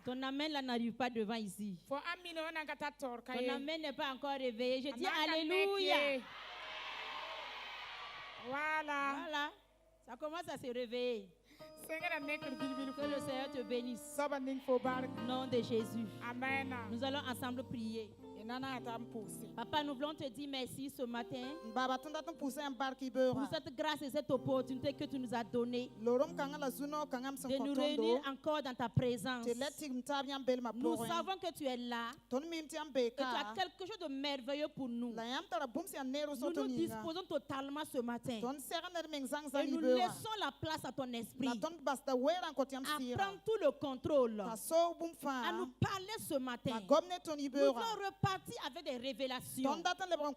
Ton amen là n'arrive pas devant ici. Ton amen n'est pas encore réveillé. Je dis alléluia. Voilà. Ça commence à se réveiller. Que le Seigneur te bénisse. Au nom de Jésus. Amen. Nous allons ensemble prier. Papa, nous voulons te dire merci ce matin pour cette grâce et cette opportunité que tu nous as donnée de nous réunir encore dans ta présence. Nous savons que tu es là, que tu as quelque chose de merveilleux pour nous. Nous nous disposons totalement ce matin et nous laissons la place à ton esprit à prendre tout le contrôle, à nous parler ce matin. Nous voulons repartir avec des révélations. Nous voulons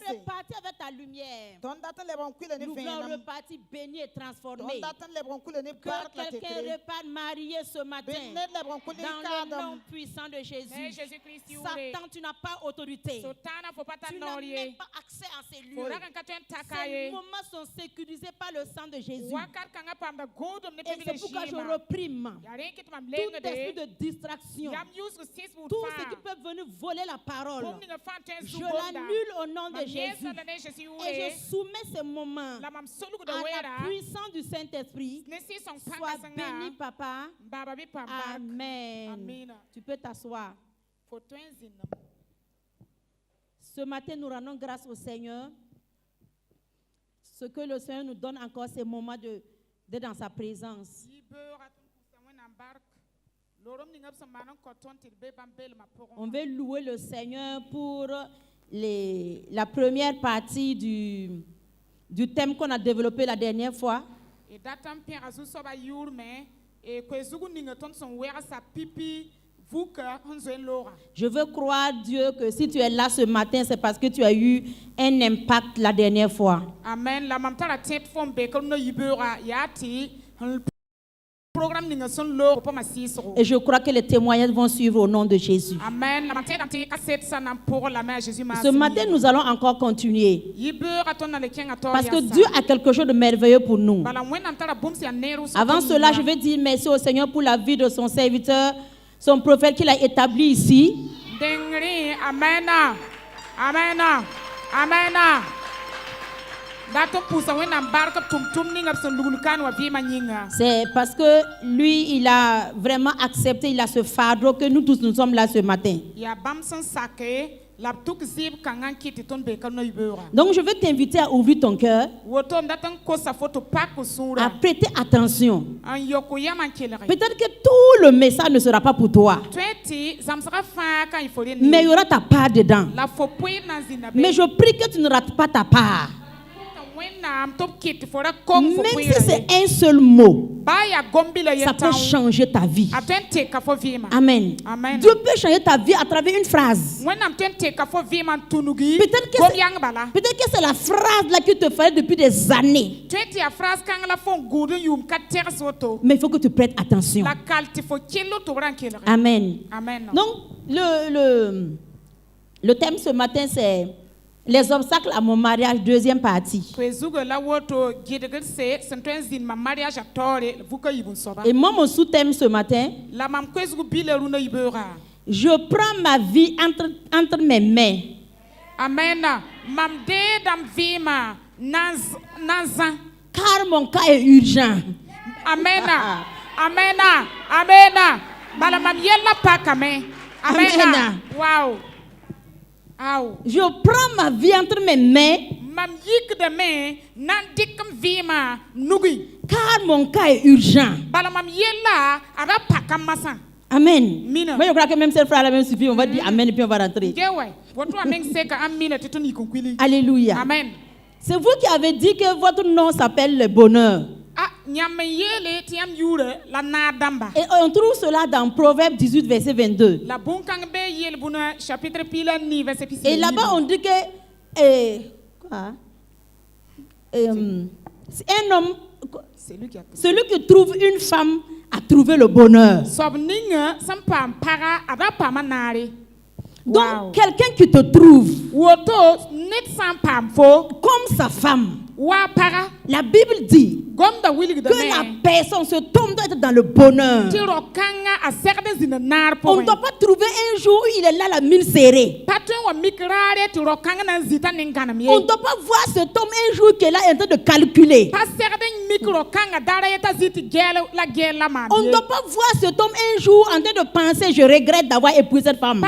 repartir avec ta lumière. Nous voulons repartir bénis et transformés. Que quelqu'un reparte marié ce matin dans le nom puissant de Jésus. Satan, tu n'as pas autorité. Tu n'as même pas accès à ces lieux. Ces moments sont sécurisés par le sang de Jésus. Et c'est pourquoi je reprime tout esprit de distraction, tout ce qui peut venir voler la parole. Je l'annule au nom de Jésus et je soumets ce moment à la puissance du Saint-Esprit. Sois béni, Papa. Amen. Tu peux t'asseoir. Ce matin, nous rendons grâce au Seigneur. Ce que le Seigneur nous donne encore, ces moments d'être dans sa présence. On veut louer le Seigneur pour la première partie du thème qu'on a développé la dernière fois. Je veux croire, Dieu, que si tu es là ce matin, c'est parce que tu as eu un impact la dernière fois. Amen. Et je crois que les témoignages vont suivre au nom de Jésus. Amen. Ce matin, nous allons encore continuer. Parce que Dieu a quelque chose de merveilleux pour nous. Avant cela, je vais dire merci au Seigneur pour la vie de son serviteur, son prophète qu'il a établi ici. Amen. Amen. Amen. C'est parce que lui, il a vraiment accepté, il a ce fardeau que nous tous nous sommes là ce matin. Donc je veux t'inviter à ouvrir ton cœur, à prêter attention. Peut-être que tout le message ne sera pas pour toi, mais il y aura ta part dedans. Mais je prie que tu ne rates pas ta part. Même si c'est un seul mot, ça peut changer ta vie. Amen. Dieu peut changer ta vie à travers une phrase. Peut-être que c'est la phrase là qui te fait depuis des années. Mais il faut que tu prêtes attention. Amen. Donc, le thème ce matin, c'est les obstacles à mon mariage, deuxième partie. Et moi, mon sous-thème ce matin, je prends ma vie entre mes mains. Amen. Car mon cas est urgent. Amen. Amen. Amen. Amen. Wow. Je prends ma vie entre mes mains. Car mon cas est urgent. Amen. Moi, je crois que même cette phrase-là même suffit. On va dire Amen et puis on va rentrer. Alléluia. Amen. C'est vous qui avez dit que votre nom s'appelle le bonheur. Et on trouve cela dans Proverbe 18, verset 22. Et là-bas, on dit que un homme, celui qui trouve une femme, a trouvé le bonheur. Donc, quelqu'un qui te trouve comme sa femme, La Bible dit que la personne, ce homme doit être dans le bonheur. On ne doit pas trouver un jour où il est là la mine serrée. On ne doit pas voir cet homme un jour qu'il est là en train de calculer. On ne doit pas voir cet homme un jour en train de penser je regrette d'avoir épousé cette femme.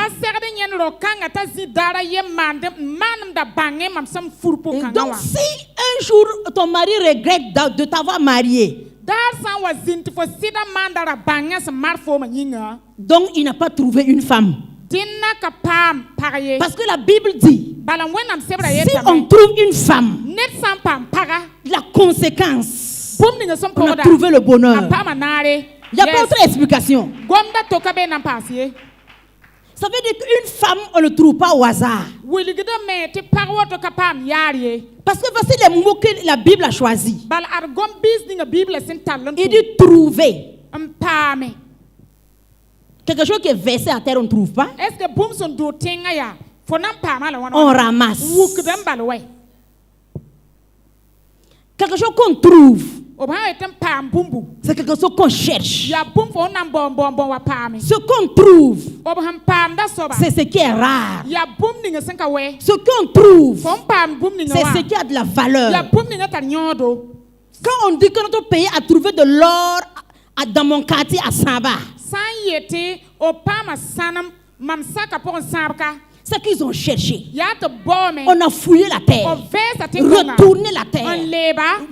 Donc si un jour ton mari regrette de t'avoir marié, donc il n'a pas trouvé une femme. Parce que la Bible dit, si on trouve une femme, la conséquence, on a trouvé le bonheur. Il n'y a pas autre explication. Ça veut dire qu'une femme, on ne le trouve pas au hasard. Parce que voici les mots que la Bible a choisis. Il dit trouver. Quelque chose qui est versé à terre, on ne trouve pas. On ramasse. Quelque chose qu'on trouve, c'est quelque chose qu'on cherche. Ce qu'on trouve, c'est ce qui est rare. Ce qu'on trouve, c'est ce qui a de la valeur. Quand on dit que notre pays a trouvé de l'or dans mon quartier à Samba, c'est qu'ils ont cherché. On a fouillé la terre, retourné la terre,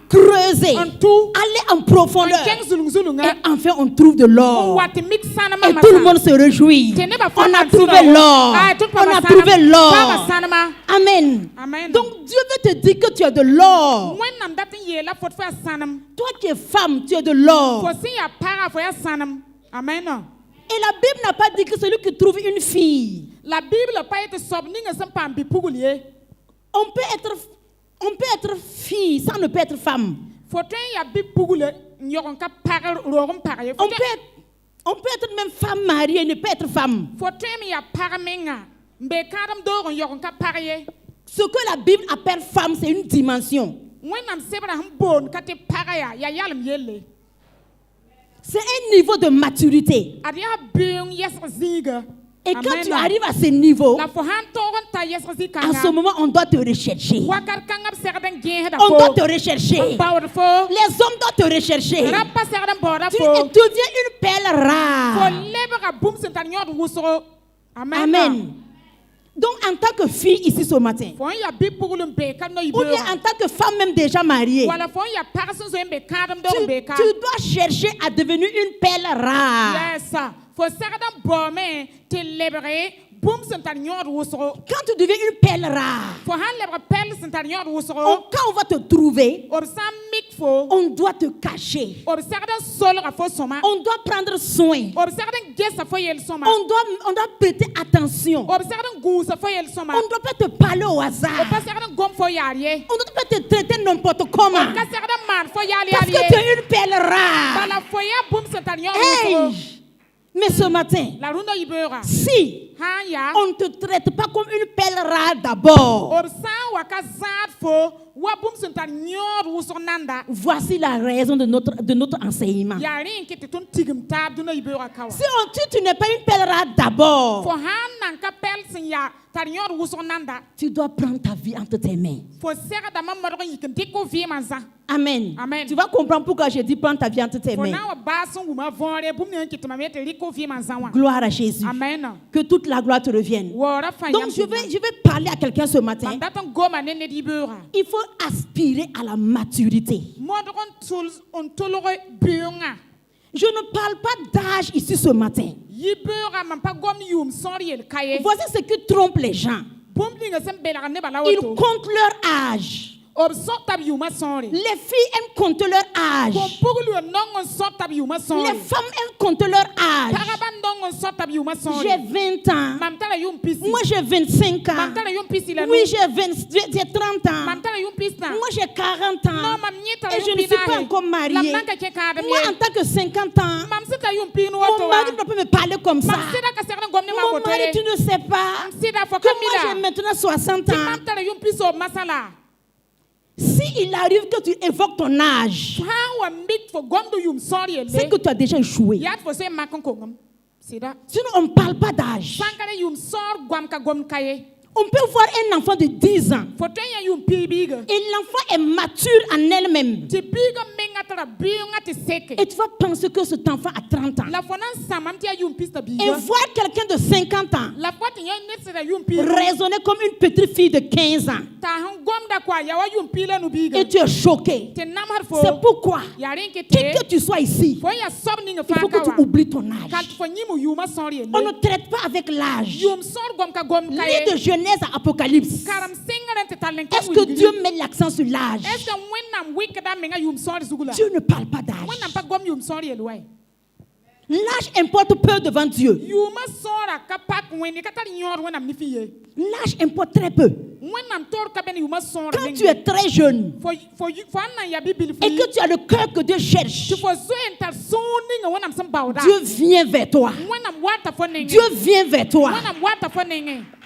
creusé, allé en profondeur. Et enfin, on trouve de l'or. Et tout le monde se réjouit. On a trouvé l'or. On a trouvé l'or. Amen. Donc, Dieu veut te dire que tu as de l'or. Toi qui es femme, tu as de l'or. Et la Bible n'a pas dit que celui qui trouve une fille. La Bible n'a pas été on peut être fille, ça ne peut être femme. On peut être même femme mariée, ne peut être femme. Ce que la Bible appelle femme, c'est une dimension. C'est un niveau de maturité. Et quand tu arrives à ce niveau, à ce moment, on doit te rechercher. On doit te rechercher. Les hommes doivent te rechercher. Tu deviens une perle rare. Amen. Donc, en tant que fille ici ce matin, ou bien en tant que femme même déjà mariée, tu dois chercher à devenir une perle rare. Quand tu deviens une perle rare, quand on va te trouver, on doit te cacher. On doit prendre soin. On doit prêter attention. On ne doit pas te parler au hasard. On ne doit pas te traiter n'importe comment. Parce que tu es une perle rare. Hey! Mais ce matin, si on ne te traite pas comme une perle rare d'abord, voici la raison de notre enseignement. Si tu n'es pas une perle rare d'abord, tu dois prendre ta vie entre tes mains. Amen. Tu vas comprendre pourquoi je dis prendre ta vie entre tes mains. Gloire à Jésus. Amen. Que toute la gloire te revienne. Donc je vais parler à quelqu'un ce matin. Il faut aspirer à la maturité. Je ne parle pas d'âge ici ce matin. Voici ce qui trompe les gens. Ils comptent leur âge. Les filles aiment compter leur âge. Les femmes aiment compter leur âge. J'ai 20 ans. Moi j'ai 25 ans. Oui, j'ai 30 ans. Moi j'ai 40 ans. Et je ne suis pas encore mariée. Moi en tant que 50 ans, mon mari ne peut pas me parler comme ça. Mon mari, tu ne sais pas que moi j'ai maintenant 60 ans. S'il arrive que tu évoques ton âge, c'est que tu as déjà échoué. Sinon, on ne parle pas d'âge. On peut voir un enfant de 10 ans. Et l'enfant est mature en elle-même. Et tu vas penser que cet enfant a 30 ans. Et voir quelqu'un de 50 ans raisonner comme une petite fille de 15 ans. Et tu es choqué. C'est pourquoi, qui que tu sois ici, il faut que tu oublies ton âge. On ne traite pas avec l'âge. Lis de Genèse à Apocalypse. Est-ce que Dieu met l'accent sur l'âge? Dieu ne parle pas d'âge. L'âge importe peu devant Dieu. L'âge importe très peu. Quand tu es très jeune et que tu as le cœur que Dieu cherche, Dieu vient vers toi. Dieu vient vers toi.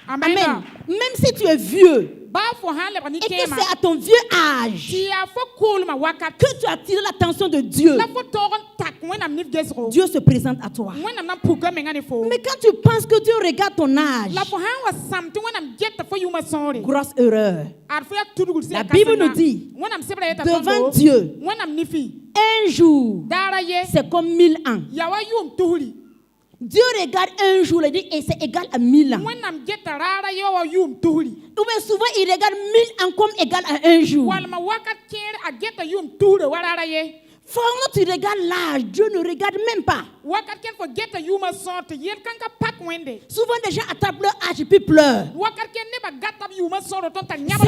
Amen. Même si tu es vieux et que c'est à ton vieux âge que tu attires l'attention de Dieu, Dieu se présente à toi. Mais quand tu penses que Dieu regarde ton âge, grosse erreur. La Bible nous dit, devant Dieu, un jour, c'est comme 1000 ans. Dieu regarde un jour et dit, et c'est égal à 1000 ans. Ou bien souvent, il regarde 1000 ans comme égal à un jour. Quand tu regardes l'âge, Dieu ne regarde même pas. Souvent, les gens attrapent leur âge et puis pleurent.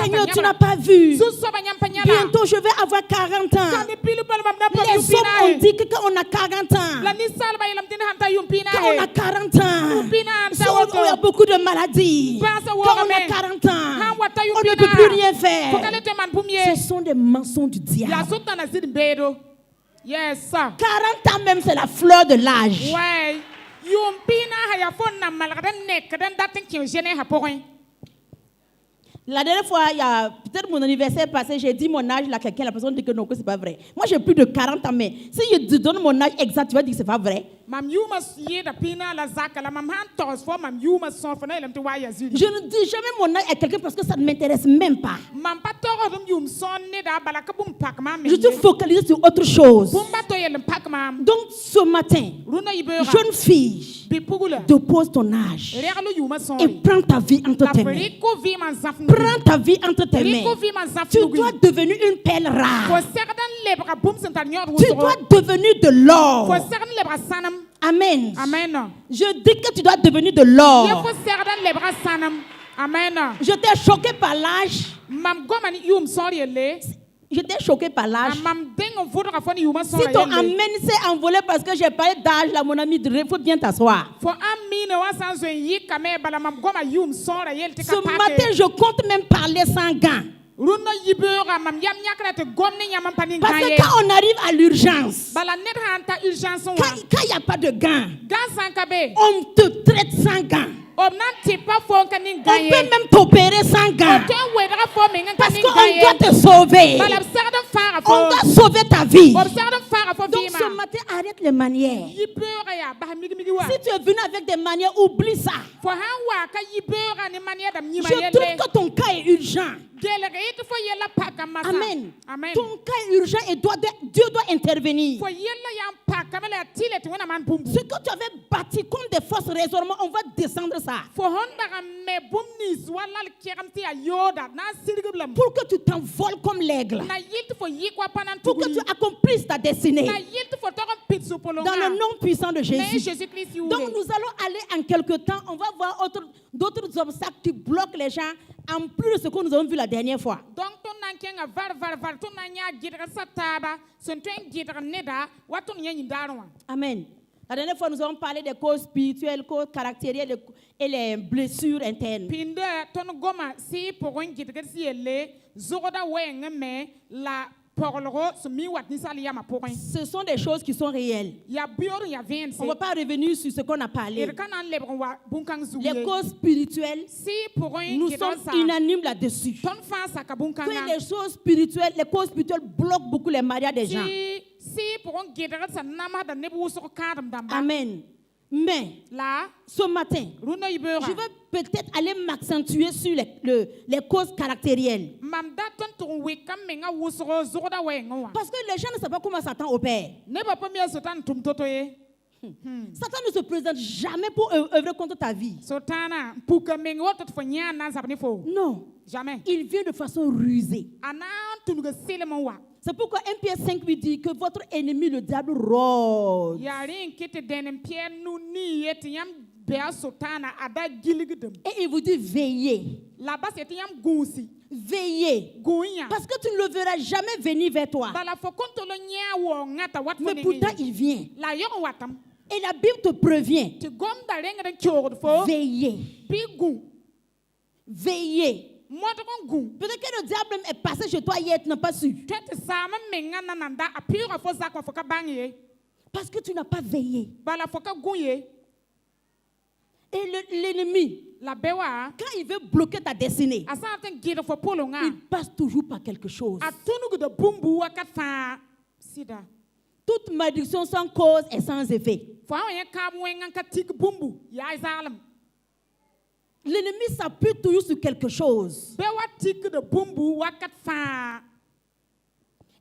Seigneur, tu n'as pas vu. Bientôt, je vais avoir 40 ans. Les hommes ont dit que quand on a 40 ans, quand on a 40 ans, il y a beaucoup de maladies. Quand on a 40 ans, on ne peut plus rien faire. Ce sont des mensonges du diable. Yes. 40 ans même, c'est la fleur de l'âge. La dernière fois, il y a peut-être mon anniversaire passé, j'ai dit mon âge, là, quelqu'un, la personne dit que non, que c'est pas vrai. Moi, j'ai plus de 40 ans, mais si je te donne mon âge exact, tu vas dire que c'est pas vrai. Je ne dis jamais mon âge à quelqu'un parce que ça ne m'intéresse même pas. Je te focalise sur autre chose. Donc, ce matin, jeune fille, dépose ton âge et prends ta vie entre tes mains. Prends ta vie entre tes mains. Tu dois devenir une perle rare. Tu dois devenir de l'or. Amen. Amen. Je dis que tu dois devenir de l'or. Amen. J'étais choqué par l'âge. J'étais choqué par l'âge. Si ton amen s'est envolé parce que j'ai parlé d'âge, là, mon ami, il faut bien t'asseoir. Ce matin, je compte même parler sans gants. Parce que quand on arrive à l'urgence, quand il n'y a pas de gants, on te traite sans gants. On peut même t'opérer sans gants. Parce qu'on doit te sauver. On doit sauver ta vie. Donc ce matin, arrête les manières. Si tu es venu avec des manières, oublie ça. Je trouve que ton cas est urgent. Amen. Ton cas est urgent et Dieu doit intervenir. Ce que tu avais bâti comme des fausses raisonnements, on va descendre ça. Pour que tu t'envoles comme l'aigle. Pour que tu accomplisses ta destinée. Dans le nom puissant de Jésus. Donc nous allons aller en quelque temps. On va voir d'autres obstacles qui bloquent les gens en plus de ce que nous avons vu la dernière fois. Amen. La dernière fois, nous avons parlé des causes spirituelles, causes caractérielles et les blessures internes. Ce sont des choses qui sont réelles. On ne va pas revenir sur ce qu'on a parlé. Les causes spirituelles, nous sommes unanimes là-dessus. Que les choses spirituelles, les causes spirituelles bloquent beaucoup les mariages des gens. Amen. Mais ce matin, je vais peut-être aller m'accentuer sur les causes caractérielles. Parce que les gens ne savent pas comment Satan opère. Satan ne se présente jamais pour œuvrer contre ta vie. Non. Jamais. Il vient de façon rusée. C'est pourquoi 1 Pierre 5 lui dit que votre ennemi, le diable, rôde. Et il vous dit veillez. Veillez. Parce que tu ne le verras jamais venir vers toi. Mais pourtant, il vient. Et la Bible te prévient. Veillez. Veillez. Peut-être que le diable est passé chez toi hier, tu n'as pas su. Parce que tu n'as pas veillé. Et l'ennemi, quand il veut bloquer ta destinée, il passe toujours par quelque chose. Toute malédiction sans cause et sans effet. L'ennemi s'appuie toujours sur quelque chose.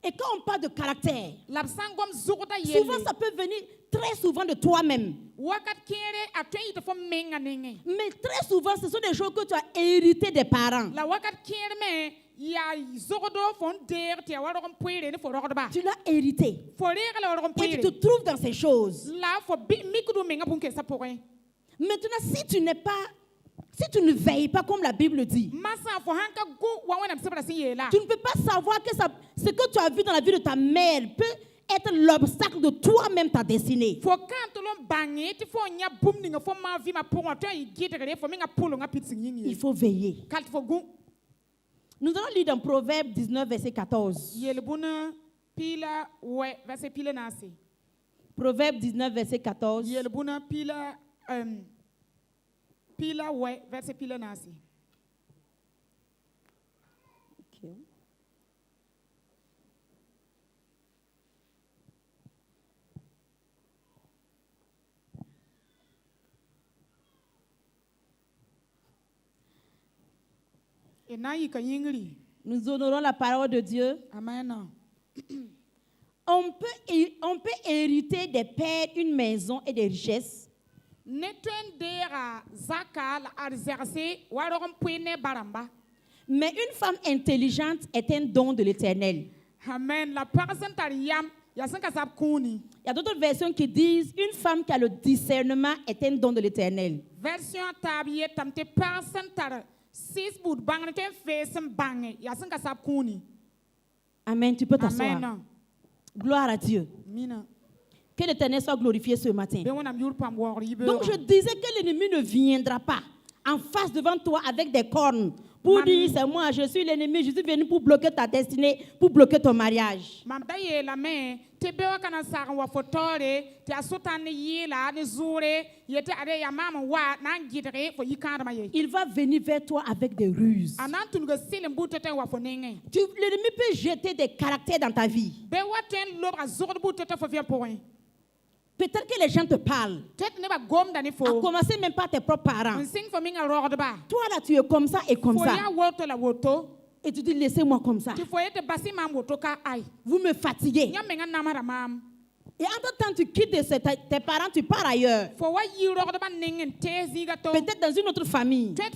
Et quand on parle de caractère, souvent ça peut venir très souvent de toi-même. Mais très souvent, ce sont des choses que tu as héritées des parents. Tu l'as hérité. Et tu te trouves dans ces choses. Maintenant, si tu ne veilles pas comme la Bible dit, tu ne peux pas savoir que ce que tu as vu dans la vie de ta mère peut être l'obstacle de toi-même, ta destinée. Il faut veiller. Nous allons lire dans Proverbe 19, verset 14. Proverbe 19, verset 14. Okay. Nous honorons la parole de Dieu. Amen. On peut hériter des pères une maison et des richesses. Mais une femme intelligente est un don de l'Éternel. Amen. Il y a d'autres versions qui disent une femme qui a le discernement est un don de l'Éternel. Amen. Tu peux t'asseoir. Gloire à Dieu. Que l'Éternel soit glorifié ce matin. Donc je disais que l'ennemi ne viendra pas en face devant toi avec des cornes pour dire c'est moi, je suis l'ennemi, je suis venu pour bloquer ta destinée, pour bloquer ton mariage. Il va venir vers toi avec des ruses. L'ennemi peut jeter des caractères dans ta vie. Peut-être que les gens te parlent. À commencer même par tes propres parents. Toi là, tu es comme ça et comme ça. Et tu dis, laissez-moi comme ça. Vous me fatiguez. Et en tant que tu quittes tes parents, tu pars ailleurs. Peut-être dans une autre famille. En tant que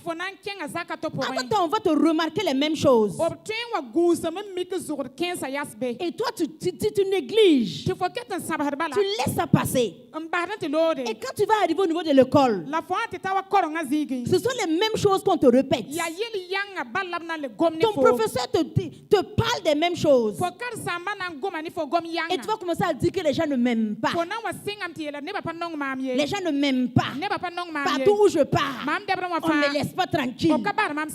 on va te remarquer les mêmes choses. Et toi, tu négliges. Tu laisses ça passer. Et quand tu vas arriver au niveau de l'école, ce sont les mêmes choses qu'on te répète. Ton professeur te parle des mêmes choses. Et tu vas commencer à dire que les gens ne m'aiment pas. Les gens ne m'aiment pas. Partout où je pars, on ne me laisse pas tranquille.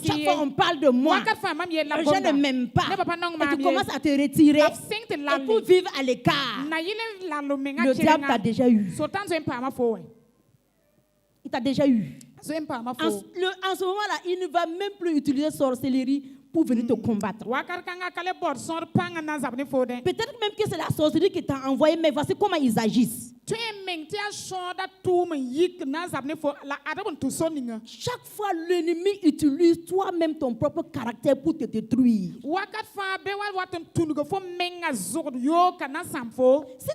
Chaque fois on parle de moi, les gens ne m'aiment pas. Et tu commences à te retirer et pour vivre à l'écart. Le diable t'a déjà eu. Il t'a déjà eu. En ce moment-là, il ne va même plus utiliser sorcellerie pour venir te combattre. Peut-être même que c'est la sorcellerie qui t'a envoyé, mais voici comment ils agissent. Chaque fois, l'ennemi utilise toi-même ton propre caractère pour te détruire. Si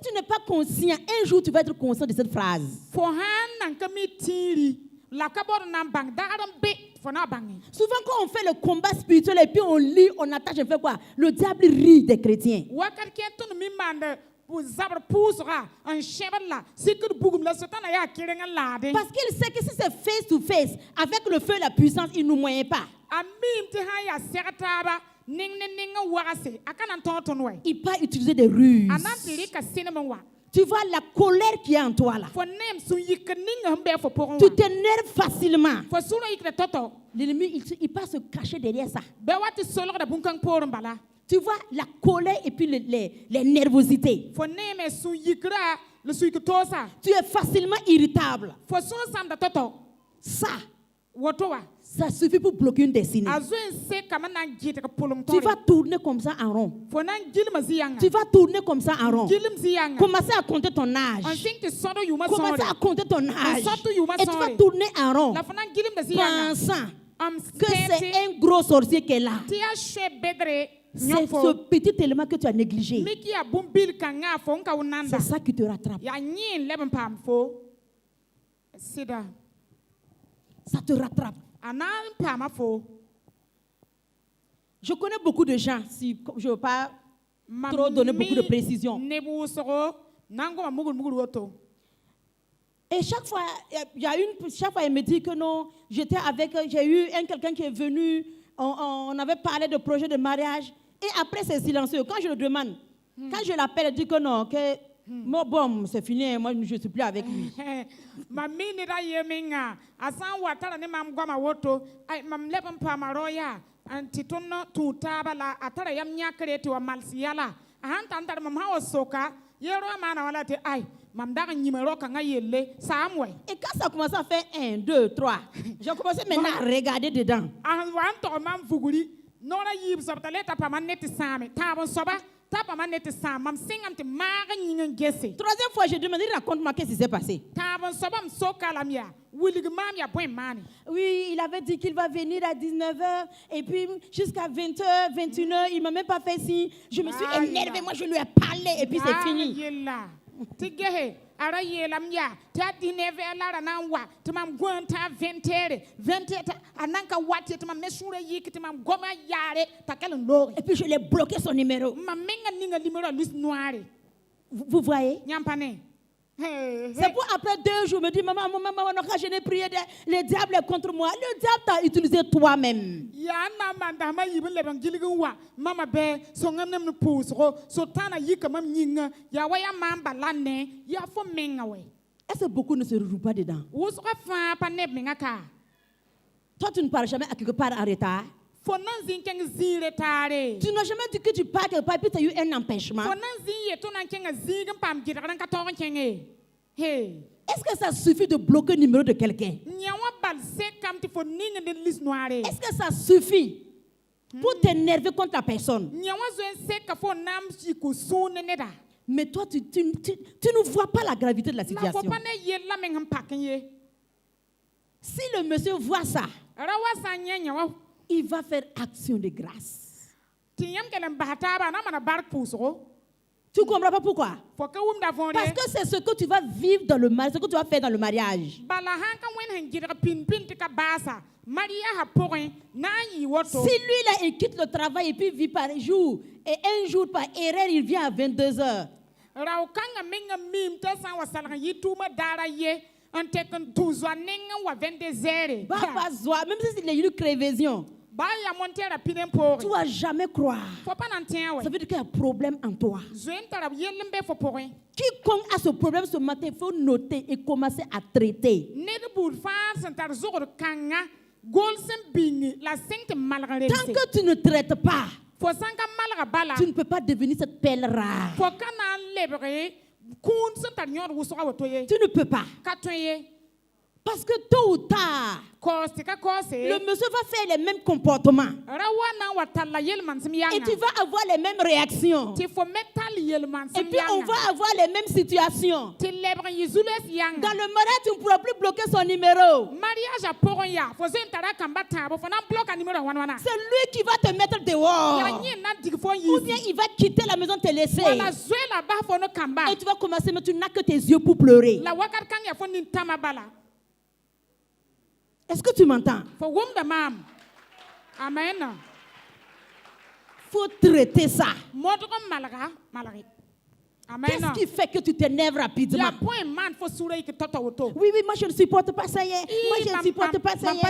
tu n'es pas conscient, un jour tu vas être conscient de cette phrase. Souvent quand on fait le combat spirituel et puis on lit, on attache, on fait quoi? Le diable rit des chrétiens. Parce qu'il sait que si c'est face to face, avec le feu et la puissance, il ne nous moyen pas. Il peut utiliser des ruses. Tu vois la colère qui est en toi là. Tu t'énerves facilement. L'ennemi, il peut se cacher derrière ça. Tu vois la colère et puis les nervosités. Tu es facilement irritable. Ça suffit pour bloquer une destinée. Tu vas tourner comme ça en rond. Tu vas tourner comme ça en rond. Commencer à compter ton âge. Commencer à compter ton âge. Et tu vas tourner en rond. Pensant que c'est un gros sorcier qui est là. C'est ce petit élément que tu as négligé. C'est ça qui te rattrape. Ça te rattrape. Je connais beaucoup de gens, si je ne veux pas trop donner beaucoup de précisions. Et chaque fois, il me dit que non, j'ai eu quelqu'un qui est venu, on avait parlé de projet de mariage, et après c'est silencieux. Quand je le demande, quand je l'appelle, elle dit que non, que bon, c'est fini, moi je ne suis plus avec lui. Et quand ça commence à faire 1, 2, 3, j'ai commencé maintenant à regarder dedans. Troisième fois, j'ai demandé, raconte-moi qu'est-ce qui s'est passé. Oui, il avait dit qu'il va venir à 19h et puis jusqu'à 20h, 21h, il ne m'a même pas fait signe. Je me suis énervée, moi je lui ai parlé et puis c'est fini. Et puis je l'ai bloqué son numéro. Vous voyez? C'est pour après 2 jours, me dit maman, quand je n'ai prié, le diable est contre moi. Le diable t'a utilisé toi-même. Est-ce que beaucoup ne se retrouvent pas dedans? Toi, tu ne pars jamais à quelque part en retard. Tu n'as jamais dit que tu pars quelque part et puis tu as eu un empêchement. Est-ce que ça suffit de bloquer le numéro de quelqu'un? Est-ce que ça suffit pour t'énerver contre la personne? Mais toi, tu ne vois pas la gravité de la situation. Si le monsieur voit ça, il va faire action de grâce. Tu ne comprends pas pourquoi? Parce que c'est ce que tu vas vivre dans le mariage, ce que tu vas faire dans le mariage. Si lui là, il quitte le travail et puis vit par jour, et un jour par erreur, il vient à 22h. Même si il y a une création. Tu ne vas jamais croire. Ça veut dire qu'il y a un problème en toi. Quiconque a ce problème ce matin, il faut noter et commencer à traiter. Tant que tu ne traites pas, tu ne peux pas devenir cette perle rare. Tu ne peux pas. Parce que tôt ou tard, le monsieur va faire les mêmes comportements. Et tu vas avoir les mêmes réactions. Et puis on va avoir les mêmes situations. Dans le mariage, tu ne pourras plus bloquer son numéro. C'est lui qui va te mettre dehors. Ou bien il va quitter la maison, te laisser. Et tu vas commencer, mais tu n'as que tes yeux pour pleurer. Est-ce que tu m'entends? Amen. Faut traiter ça. Amen. Qu'est-ce qui fait que tu t'énerves rapidement? Oui, moi je ne supporte pas ça. Moi je ne supporte pas ça. Il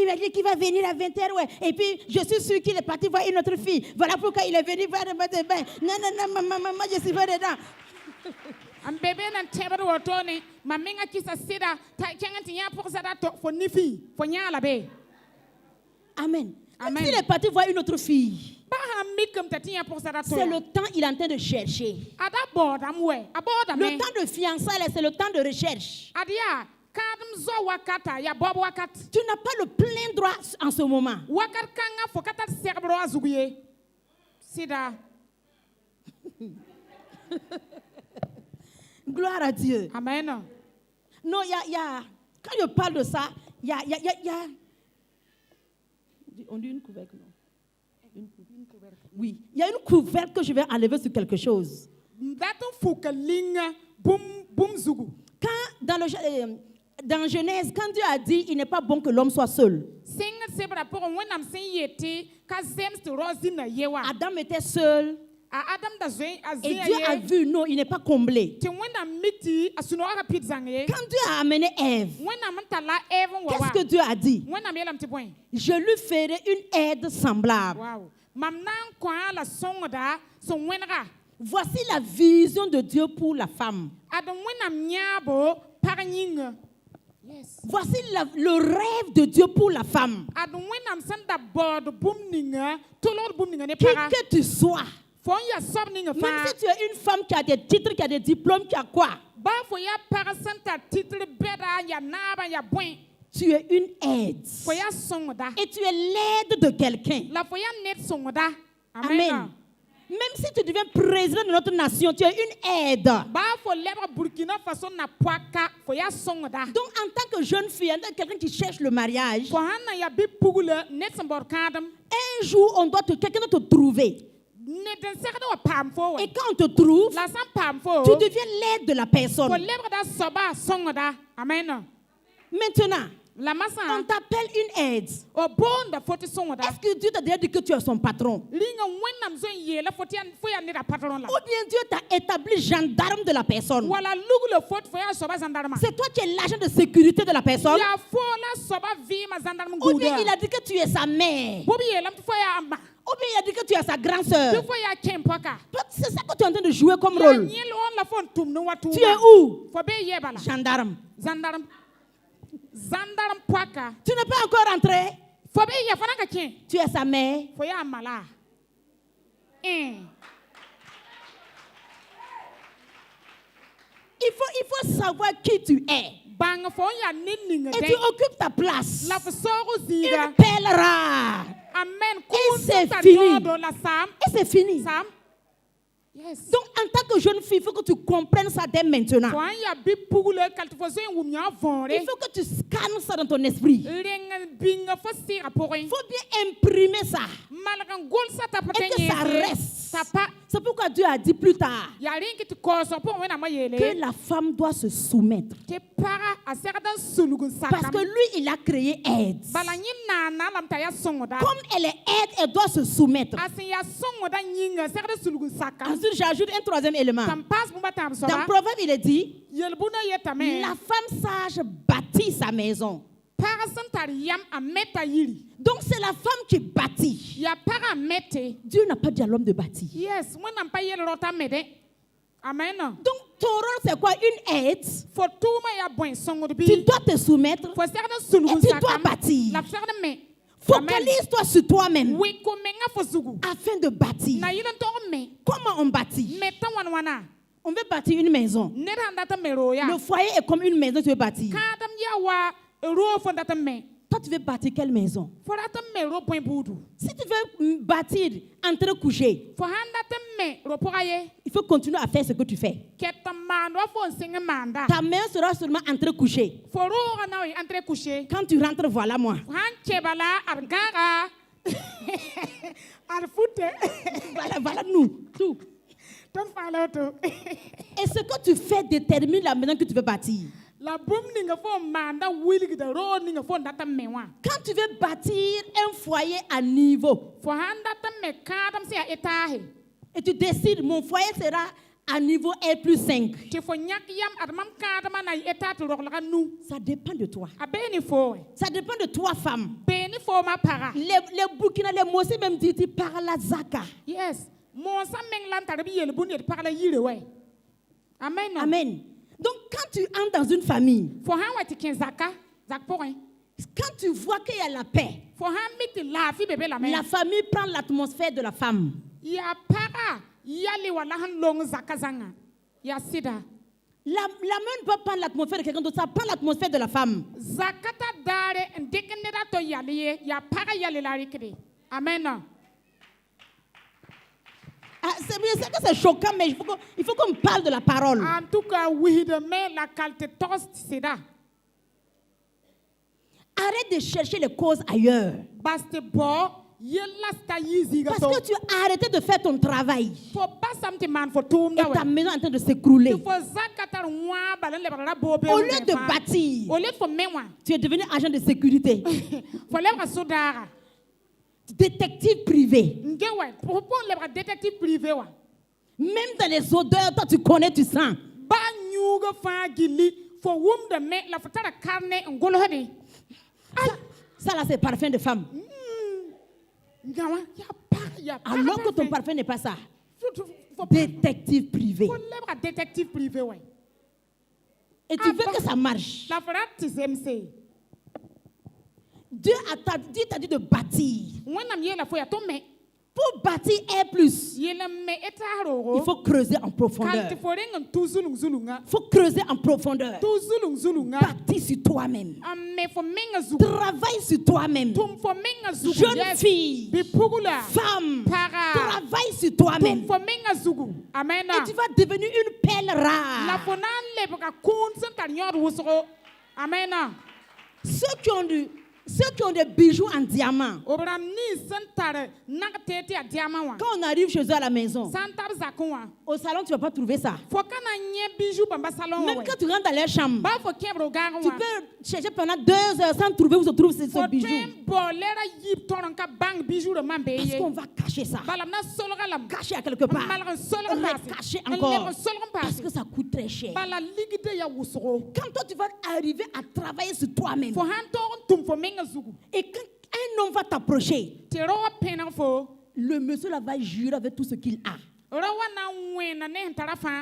m'a dit qu'il va venir à 20h. Ouais. Et puis je suis sûre qu'il est parti voir une autre fille. Voilà pourquoi il est venu voir le bain. Non, maman, je suis pas dedans. Amen. Amen. S'il est parti voir une autre fille, c'est le temps qu'il est en train de chercher. Le temps de fiançailles, c'est le temps de recherche. Tu n'as pas le plein droit en ce moment. Gloire à Dieu. Amen. Non, il y a, quand je parle de ça, il y a, on dit une couvercle, non? Une couvercle. Oui, il y a une couvercle que je vais enlever sur quelque chose. Quand, dans Genèse, quand Dieu a dit, il n'est pas bon que l'homme soit seul. Adam était seul. Et Dieu a vu, non, il n'est pas comblé. Quand Dieu a amené Ève, qu'est-ce que Dieu a dit? Je lui ferai une aide semblable. Voici la vision de Dieu pour la femme. Voici le rêve de Dieu pour la femme. Qui que tu sois, même si tu es une femme qui a des titres, qui a des diplômes, qui a quoi? Tu es une aide. Et tu es l'aide de quelqu'un. Amen. Même si tu deviens président de notre nation, tu es une aide. Donc, en tant que jeune fille, en tant que quelqu'un qui cherche le mariage, un jour, quelqu'un doit te trouver. Et quand on te trouve, tu deviens l'aide de la personne. Maintenant, on t'appelle une aide. Est-ce que Dieu t'a déjà dit que tu es son patron? Ou bien Dieu t'a établi gendarme de la personne? C'est toi qui es l'agent de sécurité de la personne? Ou bien il a dit que tu es sa mère? Ou bien il a dit que tu es sa grande sœur? C'est ça que tu es en train de jouer comme rôle. Tu es où? Gendarme. Tu n'es pas encore rentré? Tu es sa mère? Il faut savoir qui tu es. Et tu occupes ta place. Une perle rare. Amen. Et c'est fini. Et c'est fini. Yes. Donc, en tant que jeune fille, il faut que tu comprennes ça dès maintenant. Il faut que tu scannes ça dans ton esprit. Il faut bien imprimer ça. Et que ça reste. C'est pourquoi Dieu a dit plus tard que la femme doit se soumettre. Parce que lui, il a créé aide. Comme elle est aide, elle doit se soumettre. Ensuite, j'ajoute un troisième élément. Dans Proverbe, il est dit, la femme sage bâtit sa maison. Donc c'est la femme qui bâtit. Dieu n'a pas dit à l'homme de bâtir. Yes, amen. Donc ton rôle c'est quoi? Une aide. Tu dois te soumettre et tu dois bâtir. Focalise-toi sur toi-même afin de bâtir. Comment on bâtit? On veut bâtir une maison. Le foyer est comme une maison que tu veux bâtir. Toi, tu veux bâtir quelle maison? Si tu veux bâtir entre coucher, il faut continuer à faire ce que tu fais. Ta main sera seulement entre coucher. Quand tu rentres, voilà moi. Voilà nous. Tout. Et ce que tu fais détermine la maison que tu veux bâtir. Quand tu veux bâtir un foyer à niveau, et tu décides, mon foyer sera à niveau R+5. Ça dépend de toi. Ça dépend de toi, femme. Les Burkina, les Mossi même disent, par la Zaka. Yes. Amen. Amen. Donc, quand tu entres dans une famille, quand tu vois qu'il y a la paix, la famille prend l'atmosphère de la femme. La main ne peut pas prendre l'atmosphère de quelqu'un d'autre, ça prend l'atmosphère de la femme. Amen. C'est bien, c'est que c'est choquant, mais il faut qu'on parle de la parole. En tout cas, oui, mais la qualité c'est ça. Arrête de chercher les causes ailleurs. Parce que tu as arrêté de faire ton travail. Et ta maison est en train de s'écrouler. Au lieu de bâtir, tu es devenu agent de sécurité. Détective privé. Même dans les odeurs, toi tu connais, tu sens. Ça là c'est parfum de femme. Alors que ton parfum n'est pas ça. Détective privé. Et tu veux que ça marche. Dieu t'a dit de bâtir. Pour bâtir R+, il faut creuser en profondeur. Il faut creuser en profondeur. Bâtis sur toi-même. Travaille sur toi-même. Jeune fille, femme, travaille sur toi-même. Et tu vas devenir une perle rare. Ceux qui ont des bijoux en diamant, quand on arrive chez eux à la maison, au salon, tu ne vas pas trouver ça. Même quand tu rentres dans leur chambre, tu peux chercher pendant 2 heures sans trouver où se trouve ce bijou. Parce qu'on va cacher ça. Cacher à quelque part. Cacher encore. Parce que ça coûte très cher. Quand toi, tu vas arriver à travailler sur toi-même, et quand un homme va t'approcher, le monsieur là va jurer avec tout ce qu'il a.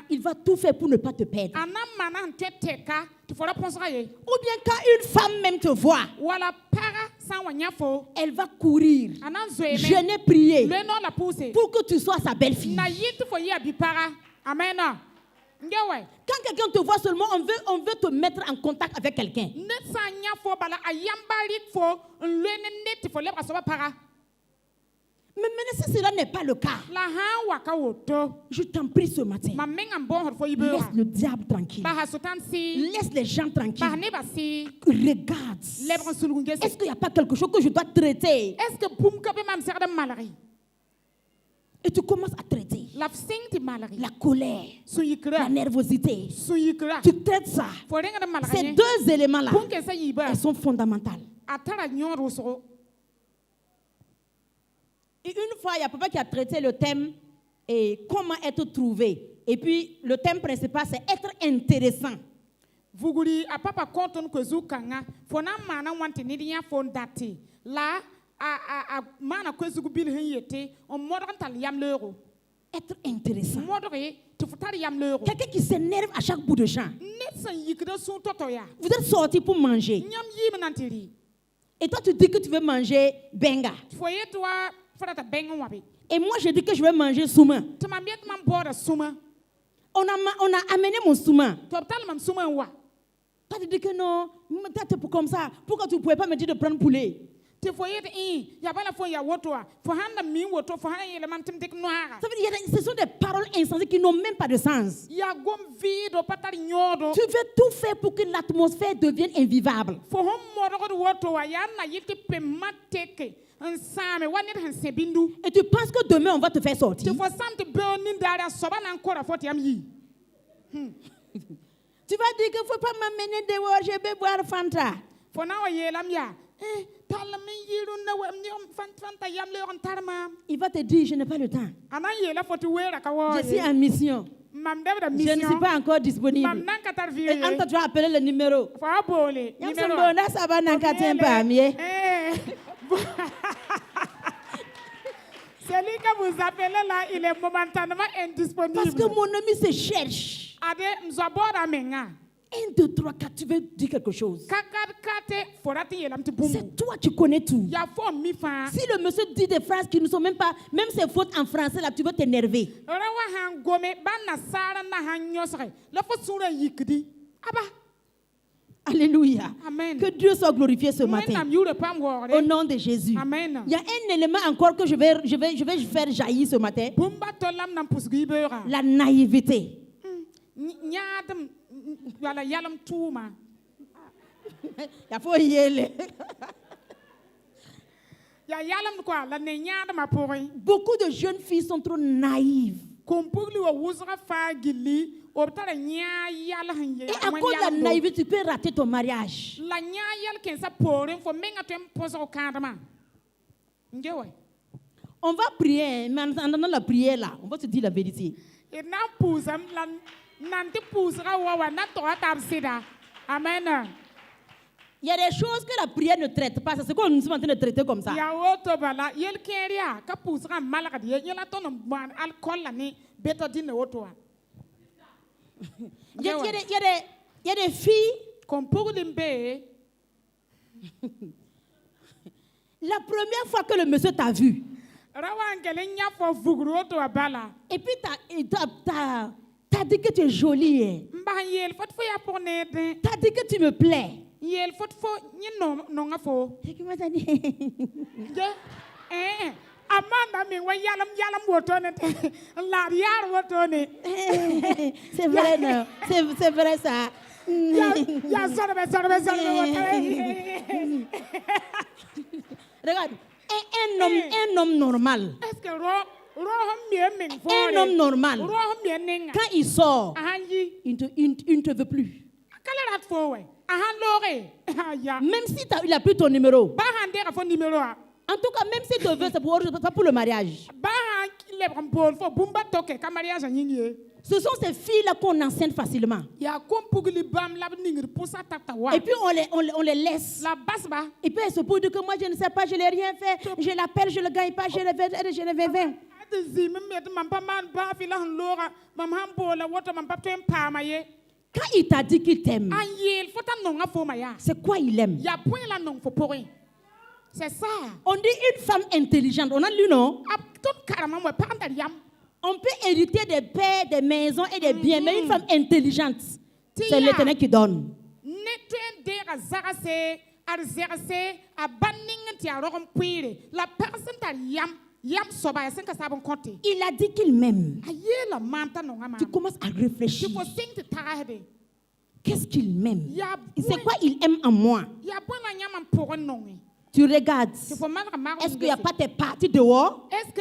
Il va tout faire pour ne pas te perdre. Ou bien quand une femme même te voit, elle va courir, jeûner, prier pour que tu sois sa belle-fille. Quand quelqu'un te voit seulement, on veut te mettre en contact avec quelqu'un. Mais maintenant, si cela n'est pas le cas, je t'en prie ce matin, laisse le diable tranquille. Laisse les gens tranquilles. Regarde. Est-ce qu'il n'y a pas quelque chose que je dois traiter? Et tu commences à traiter la colère, la nervosité. Tu traites ça. Ces 2 éléments-là, elles sont fondamentales. Et une fois, il y a papa qui a traité le thème et comment être trouvé. Et puis, le thème principal, c'est être intéressant. Vuguri a papa konton ko zukanga fona mana wanti nidia fon dati la a mana ko zugubil yete on modrantal yam l'euro. Être intéressant. Quelqu'un qui s'énerve à chaque bout de champ. Vous êtes sorti pour manger. Et toi, tu dis que tu veux manger benga. Et moi, je dis que je veux manger souma. On a amené mon souma. Toi, tu dis que non, peut-être comme ça. Pourquoi tu ne pouvais pas me dire de prendre poulet? Ça veut dire, ce sont des paroles insensées qui n'ont même pas de sens. Tu veux tout faire pour que l'atmosphère devienne invivable. Et tu penses que demain on va te faire sortir. Tu vas dire qu'il ne faut pas m'amener dehors, je vais boire Fanta. Il va te dire, je n'ai pas le temps. Je suis en mission. Je ne suis pas encore disponible. Et quand tu vas appeler le numéro. Celui que vous appelez là, il est momentanément indisponible. Parce que mon ami se cherche. 1, 2, 3, 4, tu veux dire quelque chose. C'est toi qui connais tout. Si le monsieur dit des phrases qui ne sont même pas, même ses fautes en français, là, tu vas t'énerver. Alléluia. Amen. Que Dieu soit glorifié ce matin. Au nom de Jésus. Amen. Il y a un élément encore que je vais faire jaillir ce matin. La naïveté. Il faut y aller. Beaucoup de jeunes filles sont trop naïves. Et à cause de la naïveté, tu peux rater ton mariage. On va prier, mais en attendant la prière là, on va se dire la vérité. Amen. Il y a des choses que la prière ne traite pas. C'est ce qu'on est en train de traiter comme ça. Il y a des filles. La première fois que le monsieur t'a vu. Et puis t'as dit que tu es jolie. T'as dit que tu me plais. Et comment t'as dit? C'est vrai, non? C'est vrai ça. Regarde, un homme normal. Un homme normal, quand il sort, il ne te veut plus. Même si il n'a plus ton numéro. En tout cas, même s'il te veut, c'est pas pour le mariage. Ce sont ces filles-là qu'on enseigne facilement. Et puis on les laisse. Et puis elles se posent que moi je ne sais pas, je n'ai rien fait. Je l'appelle, je ne le gagne pas, je ne vais 20. Quand il t'a dit qu'il t'aime, c'est quoi il aime? C'est ça. On dit une femme intelligente. On a lu, non? On peut hériter des pères, des maisons et des biens, mais une femme intelligente, c'est l'Éternel qui donne. La personne il a dit qu'il m'aime. Tu commences à réfléchir. Qu'est-ce qu'il m'aime? C'est quoi il aime en moi? Tu regardes. Est-ce qu'il n'y a pas tes parties dehors? Si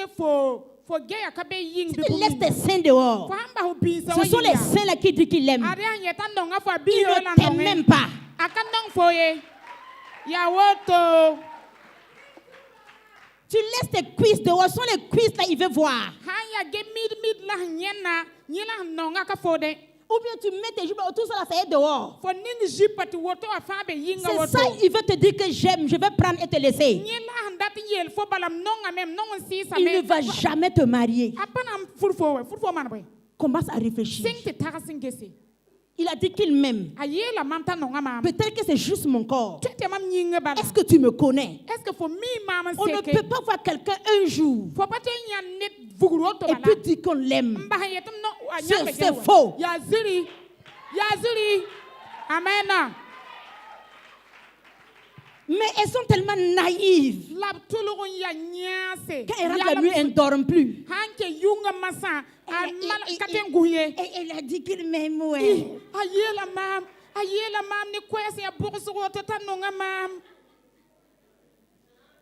tu laisses tes seins dehors, ce sont les seins là qui disent qu'il aime. Il ne t'aime même pas. Tu laisses tes cuisses dehors, ce sont les cuisses là, il veut voir. Ou bien tu mets tes jupes autour, ça est dehors. For ning jipa ti woto afa be yinga woto. C'est ça, il veut te dire que j'aime, je vais prendre et te laisser. Nyela handati yel fo balam nonga mem non si sa Il me. ne va jamais te marier. Apana furfo man boy. Commence à réfléchir. Sing te tara singesi. Il a dit qu'il m'aime. Ayela mamta nonga mam. Peut-être que c'est juste mon corps. Tete mam yinga bala. Est-ce que tu me connais? Est-ce que for mi mama On ne peut pas voir quelqu'un un jour faut pas te net vuguro to et puis dire qu'on l'aime. C'est faux. Yaziri. Amen. Mais elles sont tellement naïves. Quand elles rentrent la nuit, elles ne dorment plus. Et elle a dit qu'il m'aime. Ouais.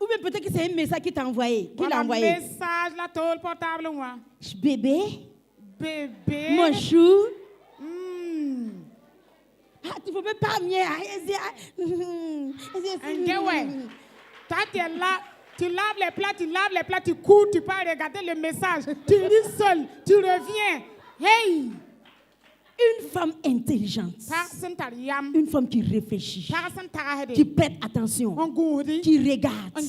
Ou bien peut-être que c'est un message qu'il t'a envoyé. Qu'il a envoyé. Bébé. Mon chou. Ah, tu ne peux même pas mieux. Tu laves les plats, tu cours, tu pars regarder le message. Tu ris seul, tu reviens. Hey! Une femme intelligente. Une femme qui réfléchit. Qui prête attention. Qui regarde.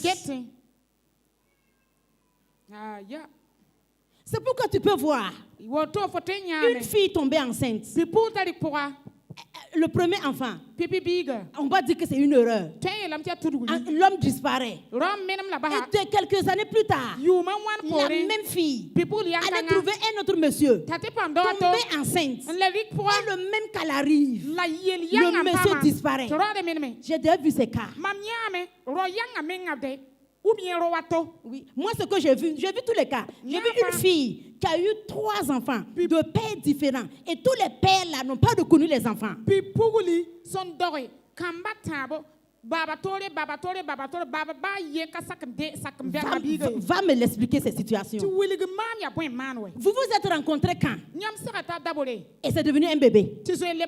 C'est pourquoi tu peux voir une fille tomber enceinte. Le premier enfant, on va dire que c'est une erreur. L'homme disparaît. Et de quelques années plus tard, la même fille allait trouver un autre monsieur, tomber enceinte. Et le même cas arrive. Le monsieur disparaît. J'ai déjà vu ces cas. Oui. Moi, ce que j'ai vu tous les cas. J'ai vu une fille qui a eu 3 enfants de pères différents. Et tous les pères là n'ont pas reconnu les enfants. Va me l'expliquer ces situations. Vous vous êtes rencontrés quand? Et c'est devenu un bébé. Tu l'as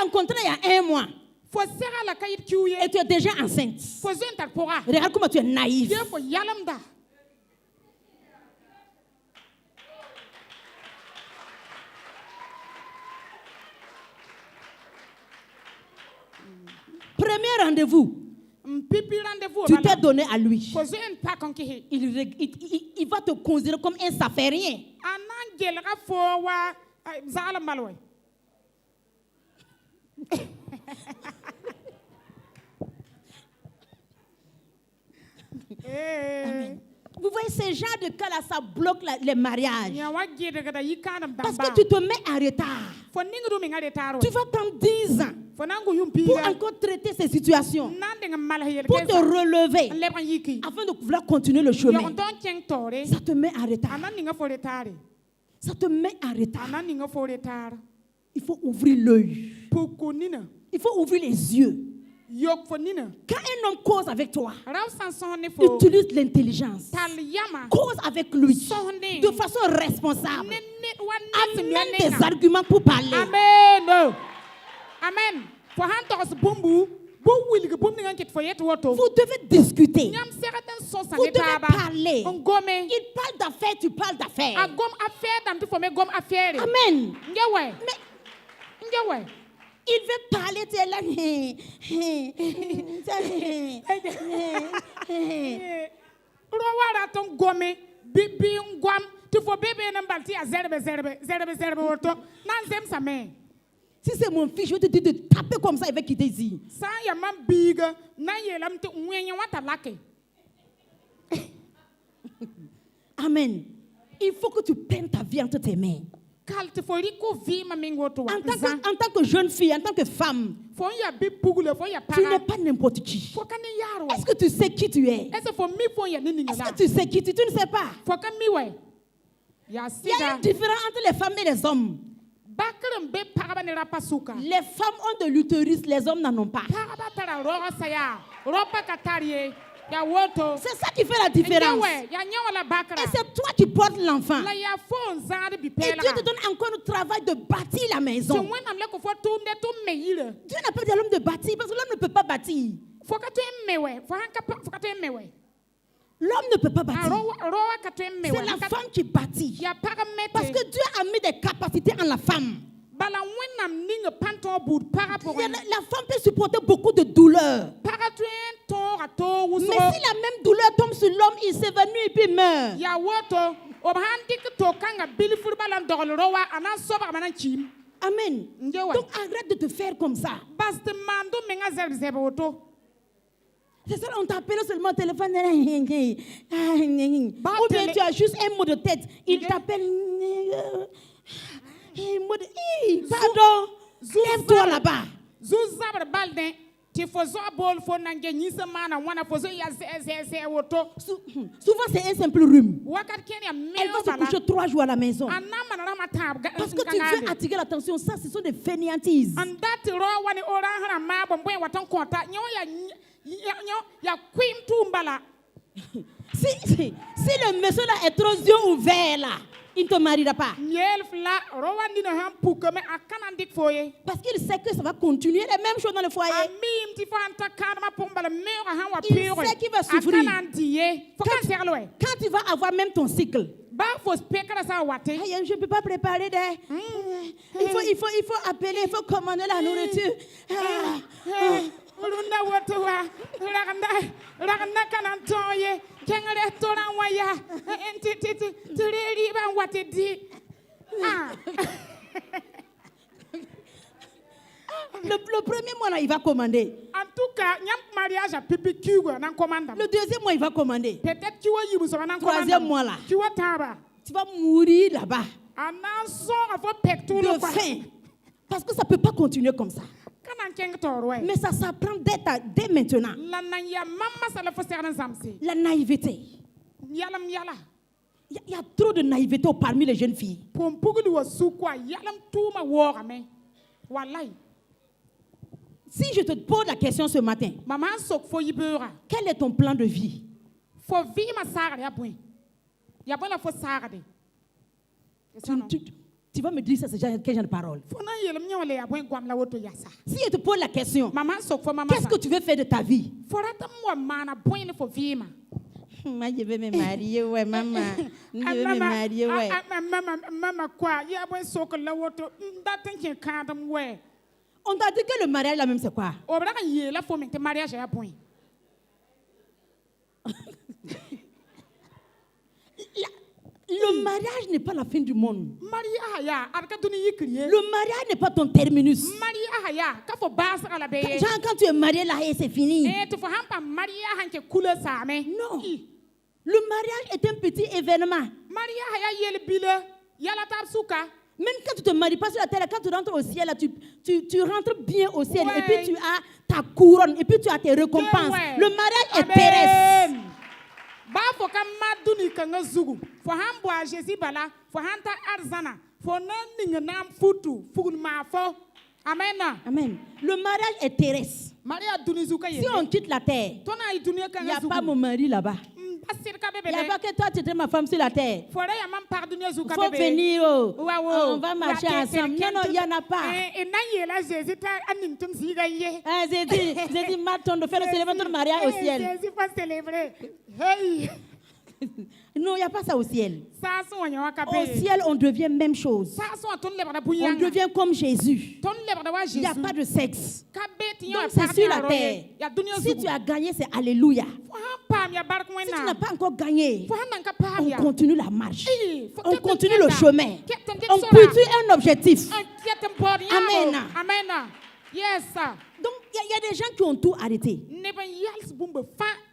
rencontré il y a 1 mois. Et tu es déjà enceinte. Regarde comment tu es naïf. Premier rendez-vous. Tu t'es donné à lui. Il va te considérer comme un saphérien. Amen. Vous voyez, ces genres de cas-là, ça bloque les mariages. Parce que tu te mets en retard. Tu vas prendre 10 ans pour encore traiter ces situations, pour te relever, afin de pouvoir continuer le chemin. Ça te met en retard. Ça te met en retard. Il faut ouvrir l'œil. Il faut ouvrir les yeux. Quand un homme cause avec toi, utilise l'intelligence. Cause avec lui de façon responsable. Amène des arguments pour parler. Amen. Amen. Vous devez discuter. Vous devez parler. Il parle d'affaires, tu parles d'affaires. Amen. Mais il veut parler, tu es là. Si c'est mon fils, je vais te dire de taper comme ça, il va quitter ici. Amen. Il faut que tu prennes ta vie entre tes mains. En tant que jeune fille, en tant que femme, tu n'es pas n'importe qui. Est-ce que tu sais qui tu es? Est-ce que tu sais qui tu es? Tu ne sais pas. Il y a une différence entre les femmes et les hommes. Les femmes ont de l'utérus, les hommes n'en ont pas. C'est ça qui fait la différence. Et c'est toi qui portes l'enfant. Et Dieu te donne encore le travail de bâtir la maison. Dieu n'a pas dit à l'homme de bâtir parce que l'homme ne peut pas bâtir. L'homme ne peut pas bâtir. C'est la femme qui bâtit. Parce que Dieu a mis des capacités en la femme. La femme peut supporter beaucoup de douleurs. Mais si la même douleur tombe sur l'homme, il s'évanouit et puis il meurt. Amen. Donc arrête de te faire comme ça. C'est ça, on t'appelle seulement au téléphone. Ou bien tu as juste un mot de tête. Il t'appelle. Pardon. Lève-toi là-bas. Souvent c'est un simple rhume. Elle va se coucher 3 jours à la maison. Parce que tu veux attirer l'attention. Ça, ce sont des fainéantises. Si le monsieur là est trop yeux ouverts là, il ne te mariera pas. Parce qu'il sait que ça va continuer les mêmes choses dans le foyer. Il sait qu'il va souffrir. Quand tu vas avoir même ton cycle, je ne peux pas préparer des... Il faut appeler, il faut commander la nourriture. Le premier mois, là, il va commander. En tout cas, le deuxième mois, il va commander. Troisième mois, là, tu vas mourir là-bas de faim. Parce que ça ne peut pas continuer comme ça. Mais ça s'apprend dès maintenant. La naïveté. Il y a trop de naïveté parmi les jeunes filles. Si je te pose la question ce matin, quel est ton plan de vie? Tu vas me dire ça, c'est quel genre de parole? Si je te pose la question, qu'est-ce que tu veux faire de ta vie? Moi, je veux me marier, ouais, maman. Je veux me marier, ouais. On t'a dit que le mariage, là même, c'est quoi? Le mariage n'est pas la fin du monde. Le mariage n'est pas ton terminus. Genre, quand tu es marié là, et c'est fini. Non. Le mariage est un petit événement. Même quand tu ne te maries pas sur la terre, quand tu rentres au ciel, là, tu rentres bien au ciel. Ouais. Et puis tu as ta couronne. Et puis tu as tes récompenses. Ouais. Le mariage est terrestre. Amen. Le mariage est terrestre. Si on quitte la terre, il n'y a pas mon mari là-bas. Il n'y a pas que toi, tu étais ma femme sur la terre. Il faut venir. On va marcher ensemble. Non, il n'y en a pas. J'ai dit, Martin, de faire célébrer ton mariage au ciel. Non, il n'y a pas ça au ciel. Au ciel, on devient même chose. On devient comme Jésus. Il n'y a pas de sexe. Donc, c'est sur la terre. Si tu as gagné, c'est Alléluia. Si tu n'as pas encore gagné, on continue la marche. On continue le chemin. On poursuit un objectif. Amen. Yes. Donc, il y a des gens qui ont tout arrêté.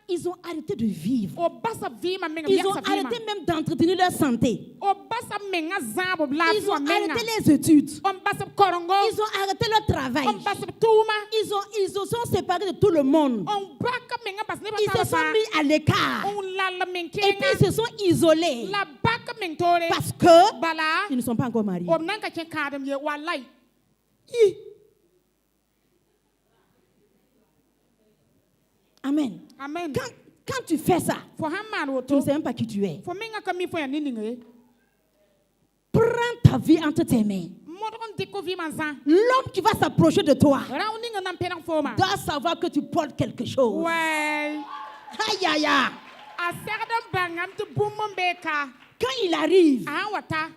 Ils ont arrêté de vivre. Ils ont arrêté même d'entretenir leur santé. Ils ont arrêté les études. Ils ont arrêté leur travail. Ils se sont séparés de tout le monde. Ils se sont mis à l'écart. Et puis ils se sont isolés. Parce que ils ne sont pas encore mariés. Amen. Amen. Quand tu fais ça, tu ne sais même pas qui tu es. Prends ta vie entre tes mains. L'homme qui va s'approcher de toi doit savoir que tu portes quelque chose. Ouais. Aïe, aïe, aïe. Quand il arrive,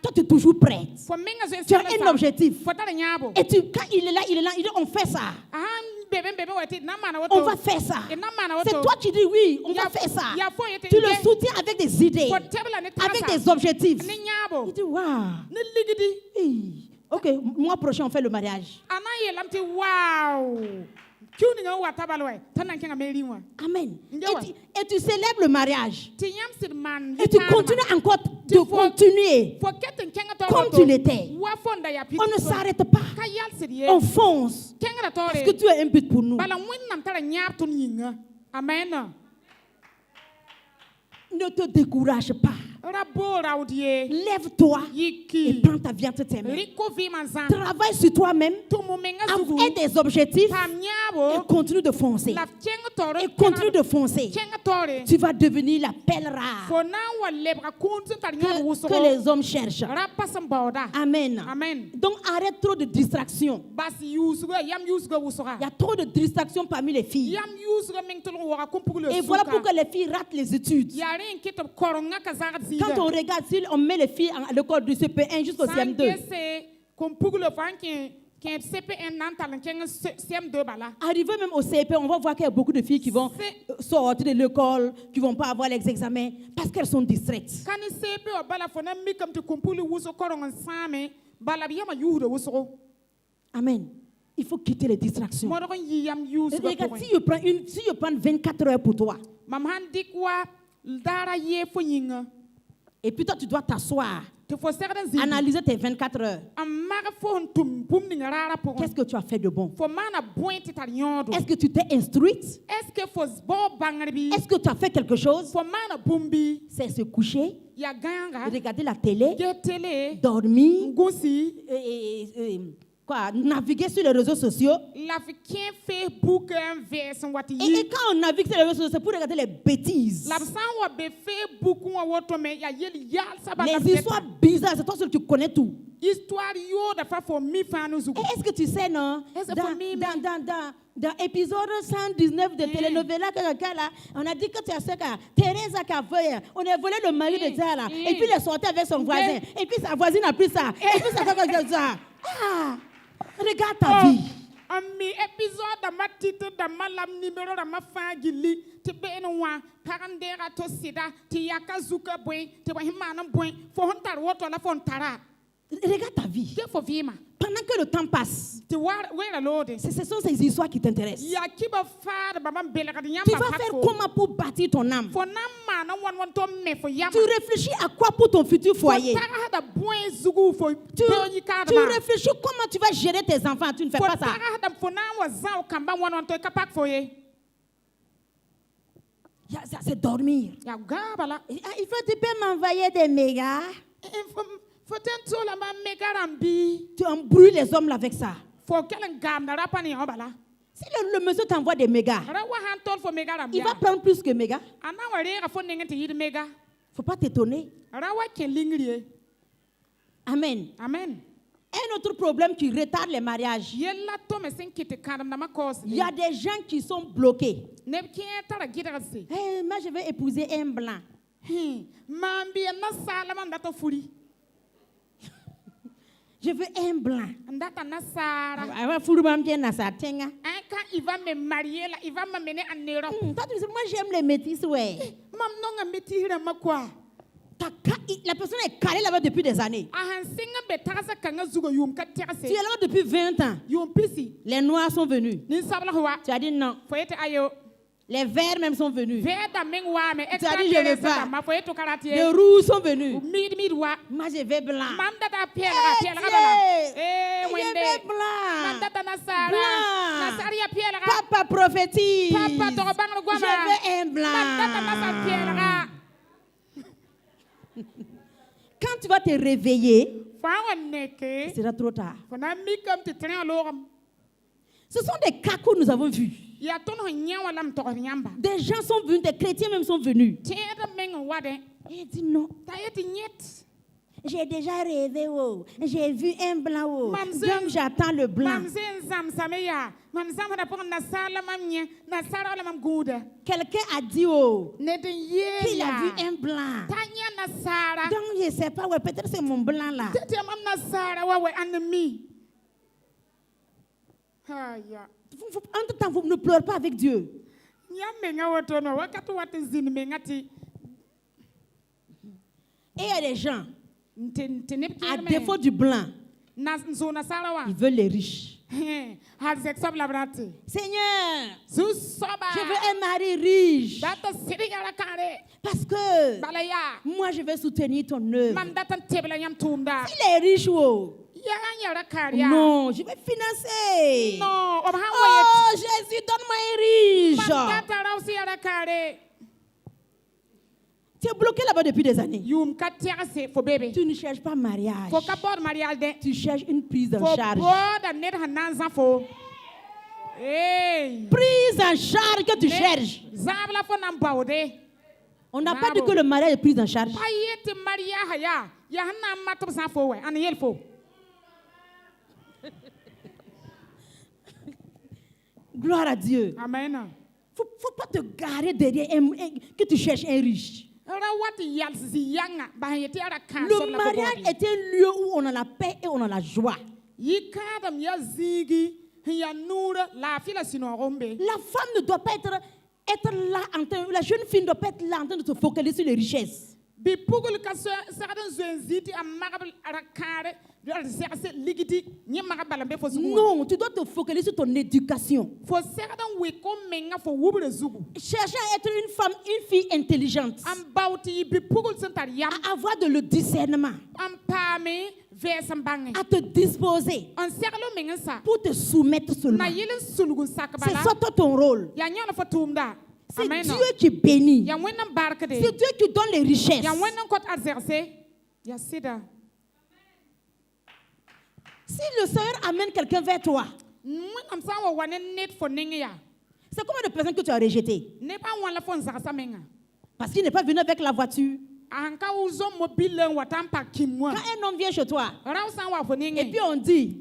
toi tu es toujours prête. Tu as un objectif. Et quand il est là, il dit on fait ça. On va faire ça. C'est toi qui dis oui, on va faire ça. Tu le soutiens avec des idées, avec des objectifs. Il dit waouh. Ok, mois prochain on fait le mariage. Amen. Et tu célèbres le mariage. Et tu continues encore de continuer comme tu l'étais. On ne s'arrête pas. On fonce. Parce que tu as un but pour nous. Amen. Ne te décourage pas. Lève-toi et prends ta vie entre tes mains. Travaille sur toi-même. Aie des objectifs et continue de foncer. Et continue de foncer. Tu vas devenir la perle rare que les hommes cherchent. Amen. Donc arrête trop de distractions. Il y a trop de distractions parmi les filles. Et voilà pourquoi les filles ratent les études. Quand on regarde, si on met les filles à l'école du CP1 jusqu'au CM2, arrivé même au CP, on va voir qu'il y a beaucoup de filles qui vont sortir de l'école, qui ne vont pas avoir les examens parce qu'elles sont distraites. Amen. Il faut quitter les distractions. Regarde, si je prends 24 heures pour toi, et puis toi, tu dois t'asseoir, analyser tes 24 heures. Qu'est-ce que tu as fait de bon? Est-ce que tu t'es instruite? Est-ce que tu as fait quelque chose? C'est se coucher, regarder la télé, dormir, naviguer sur les réseaux sociaux. Et quand on navigue sur les réseaux sociaux, c'est pour regarder les bêtises. Les histoires bizarres, c'est toi seul qui connais tout. Et est-ce que tu sais, non? Dans l'épisode 119 de Telenovela, on a dit que tu as ce cas. Teresa qui a volé. On a volé le mari de Zara. Et puis il est sorti avec son voisin. Et puis sa voisine a pris ça. Et puis ça fait comme ça. Ah! Regarde ta vie. Épisode de ma titre de ma lam numéro de ma fin gili te benwa parandera to sida te yakazuka boy te wahimana boy fo hontar woto la fontara. Regarde ta vie. Pendant que le temps passe, ce sont ces histoires qui t'intéressent. Tu vas faire comment pour bâtir ton âme? Tu réfléchis à quoi pour ton futur foyer? Tu réfléchis comment tu vas gérer tes enfants. Tu ne fais pas ça. C'est dormir. Il faut tu peux m'envoyer des mégas. Tu embrouilles les hommes avec ça. Si le monsieur t'envoie des mégas, il va prendre plus que mégas. Il ne faut pas t'étonner. Amen. Un autre problème qui retarde les mariages. Il y a des gens qui sont bloqués. Hey, moi, je vais épouser un blanc. Je veux un blanc. Quand il va me marier, là, il va m'amener en Europe. Moi, j'aime les métis, ouais. La personne est calée là-bas depuis des années. Tu es là-bas depuis 20 ans. Les noirs sont venus. Tu as dit non. Les verts même sont venus. Tu as dit je ne veux pas. Les rouges sont venus. Moi je vais blanc. Je vais blanc. Papa prophétise. Je veux un blanc. Quand tu vas te réveiller, ce sera trop tard. Ce sont des cas que nous avons vus. Des gens sont venus, des chrétiens même sont venus. Et ils disent non. J'ai déjà rêvé, oh. J'ai vu un blanc, oh. Donc j'attends le blanc. Quelqu'un a dit, oh, qu'il a vu un blanc. Donc je ne sais pas, ouais, peut-être c'est mon blanc là. En tout temps, vous ne pleurez pas avec Dieu. Et il y a des gens, à défaut du blanc, ils veulent les riches. Seigneur, je veux un mari riche. Parce que moi, je vais soutenir ton œuvre. S'il est riche, oh, non, je vais financer. Oh, Jésus, donne-moi un riche. Tu es bloqué là-bas depuis des années. Tu ne cherches pas mariage. Tu cherches une prise en charge. Prise en charge que tu cherches. On n'a pas dit que le mariage est prise en charge. Gloire à Dieu. Amen. Faut pas te garer derrière que tu cherches un riche. Le mariage est un lieu où on a la paix et on a la joie. La femme ne doit pas être là, la jeune fille ne doit pas être là en train de se focaliser sur les richesses. Non, tu dois te focaliser sur ton éducation. Chercher à être une femme, une fille intelligente. À avoir le discernement. À te disposer. Pour te soumettre seulement. C'est ça ton rôle. C'est Dieu qui bénit. C'est Dieu qui donne les richesses. Si le Seigneur amène quelqu'un vers toi, c'est combien de personnes que tu as rejetées? Parce qu'il n'est pas venu avec la voiture. Quand un homme vient chez toi, et puis on dit,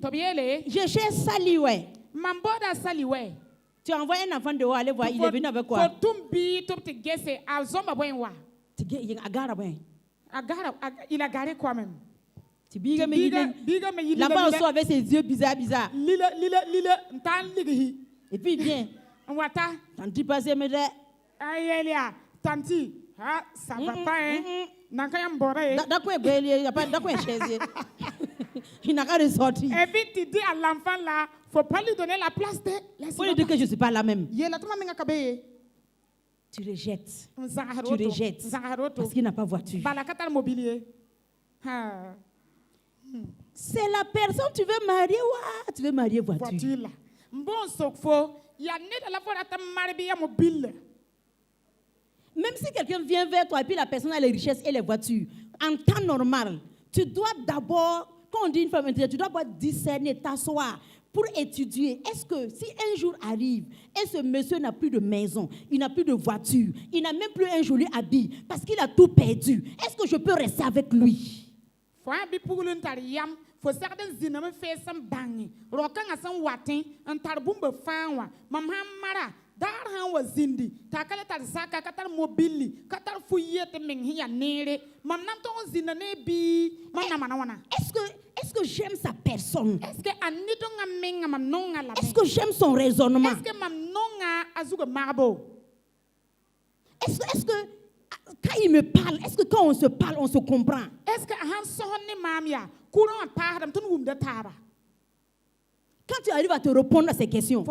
je cherche Sali, ouais. Tu envoies un enfant dehors, aller voir, il est venu avec quoi? Il a garé quoi même? Là-bas aussi avec ses yeux bizarres. Et puis il vient. Tanti passe me dit. Tanti, ça va pas hein? Il n'a qu'à ressortir. Et puis tu dis à l'enfant là, faut pas lui donner la place de. Faut lui dire que je ne suis pas la même. Tu rejettes. Parce qu'il n'a pas voiture. C'est la personne tu veux marier, ouais, tu veux marier voiture. Même si quelqu'un vient vers toi et puis la personne a les richesses et les voitures, en temps normal, tu dois d'abord, quand on dit une femme intelligente, tu dois d'abord discerner, t'asseoir pour étudier. Est-ce que si un jour arrive et ce monsieur n'a plus de maison, il n'a plus de voiture, il n'a même plus un joli habit parce qu'il a tout perdu, est-ce que je peux rester avec lui? Faut certains ziname fait some bangi. Rokan a some watin, and tarbumba fanwa. Mamma dar han was zindi. Takala zaka, katar mobili, katar fuyet menghi and nere. Mamnanton zinane bi, Mamanawana. Est-ce que j'aime sa personne? Est-ce que Anitong a menga mamnonga la? Est-ce que j'aime son raisonnement? Est-ce que mamnonga azuga marbo? Est-ce que quand il me parle, est-ce que quand on se parle, on se comprend? Est-ce que han sonne mamia? Courant par dem ton de taba. Quand tu arrives à te répondre à ces questions,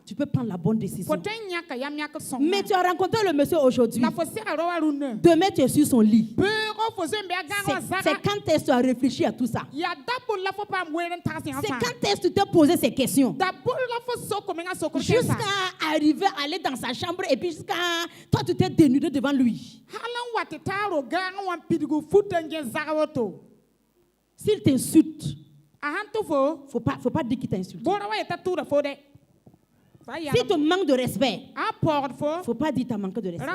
tu peux prendre la bonne décision. Mais tu as rencontré le monsieur aujourd'hui. Demain, tu es sur son lit. C'est quand est-ce que tu as réfléchi à tout ça? C'est quand est-ce que tu t'es posé ces questions? Jusqu'à arriver à aller dans sa chambre et puis jusqu'à toi, tu t'es dénudé devant lui. S'il t'insulte, faut pas dire qu'il t'insulte. Si tu manques de respect, il ne faut pas dire que tu as manqué de respect.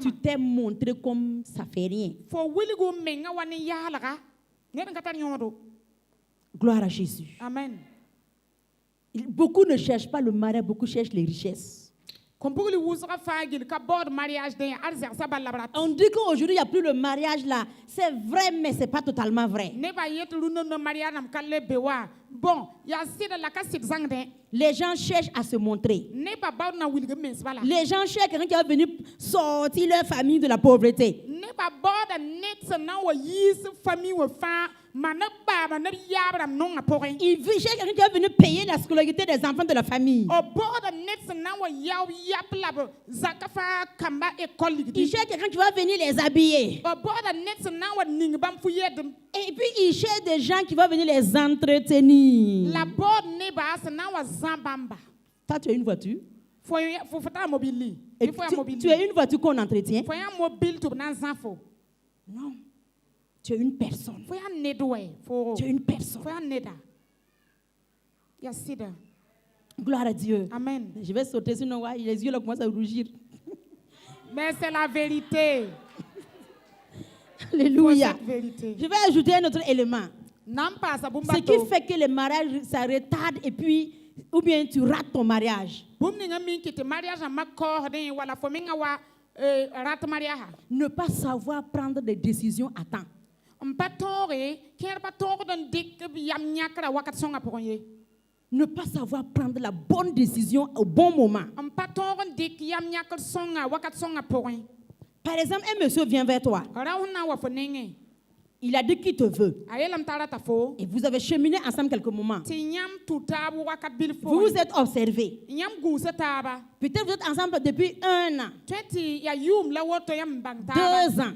Tu t'es montré comme ça fait rien. Gloire à Jésus. Amen. Beaucoup ne cherchent pas le mariage, beaucoup cherchent les richesses. On dit qu'aujourd'hui, il n'y a plus le mariage là. C'est vrai, mais ce n'est pas totalement vrai. Les gens cherchent à se montrer. Les gens cherchent quelqu'un qui va venir sortir leur famille de la pauvreté. Il cherche quelqu'un qui va venir payer la scolarité des enfants de la famille. Il cherche quelqu'un qui va venir les habiller. Et puis il cherche des gens qui vont venir les entretenir. Toi, tu as une voiture. Et tu as une voiture qu'on entretient. Non. Tu es une personne. Tu es une personne. Gloire à Dieu. Amen. Je vais sauter, sinon les yeux là commencent à rougir. Mais c'est la vérité. Alléluia. Je vais ajouter un autre élément. Ce qui fait que le mariage, ça retarde et puis, ou bien tu rates ton mariage. Ne pas savoir prendre des décisions à temps. Ne pas savoir prendre la bonne décision au bon moment. Par exemple, un monsieur vient vers toi. Il a dit qu'il te veut. Et vous avez cheminé ensemble quelques moments. Vous vous êtes observés. Peut-être vous êtes ensemble depuis 1 an. 2 ans.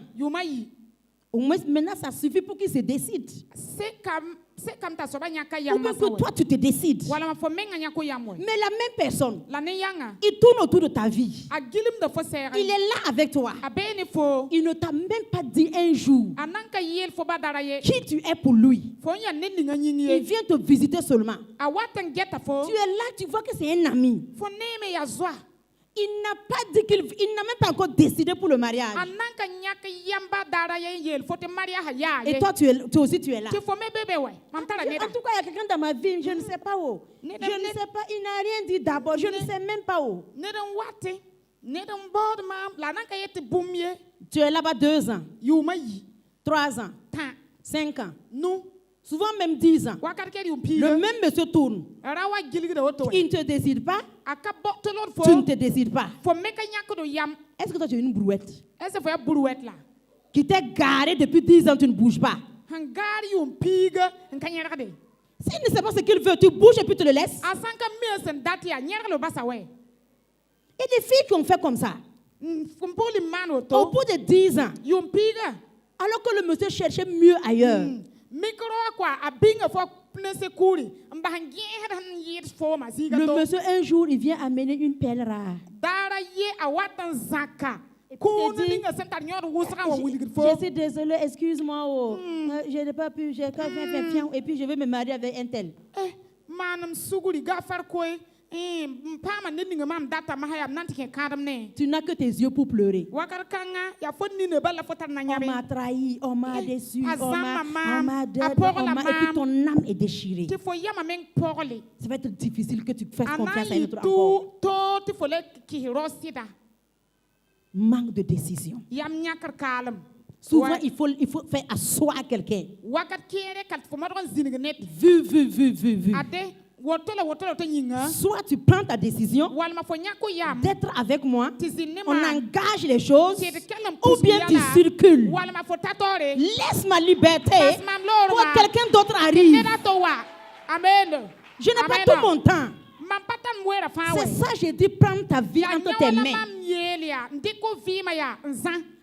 Au moins, maintenant, ça suffit pour qu'il se décide. Ou bien que toi, tu te décides. Mais la même personne, il tourne autour de ta vie. Il est là avec toi. Il ne t'a même pas dit un jour qui tu es pour lui. Il vient te visiter seulement. Tu es là, tu vois que c'est un ami. Il n'a pas dit il n'a même pas encore décidé pour le mariage. Et toi, toi aussi, tu es là. En tout cas, il y a quelqu'un dans ma vie, je ne sais pas où. Je ne sais pas, il n'a rien dit d'abord, je ne sais même pas où. Tu es là-bas 2 ans, 3 ans, 5 ans. Souvent même 10 ans. Le même monsieur tourne. Il ne te décide pas. Tu ne te décides pas. Est-ce que toi tu es une brouette? Qui t'est garé depuis 10 ans, tu ne bouges pas. S'il ne sait pas ce qu'il veut, tu bouges et puis tu le laisses. Et des filles qui ont fait comme ça. Au bout de 10 ans, alors que le monsieur cherchait mieux ailleurs. Le monsieur, un jour, il vient amener une perle rare. Je suis désolée, excuse-moi. Je n'ai pas pu, j'ai qu'à faire et puis je vais me marier avec un tel. Tu n'as que tes yeux pour pleurer. On m'a trahi, on m'a déçu, on m'a donné, et puis ton âme est déchirée. Ça va être difficile que tu fasses confiance à un autre encore. Manque de décision. Souvent, il faut faire asseoir quelqu'un. Vu. Soit tu prends ta décision d'être avec moi, on engage les choses, ou bien tu circules. Laisse ma liberté pour que quelqu'un d'autre arrive. Je n'ai pas tout mon temps. C'est ça, j'ai dit, prends ta vie entre tes mains.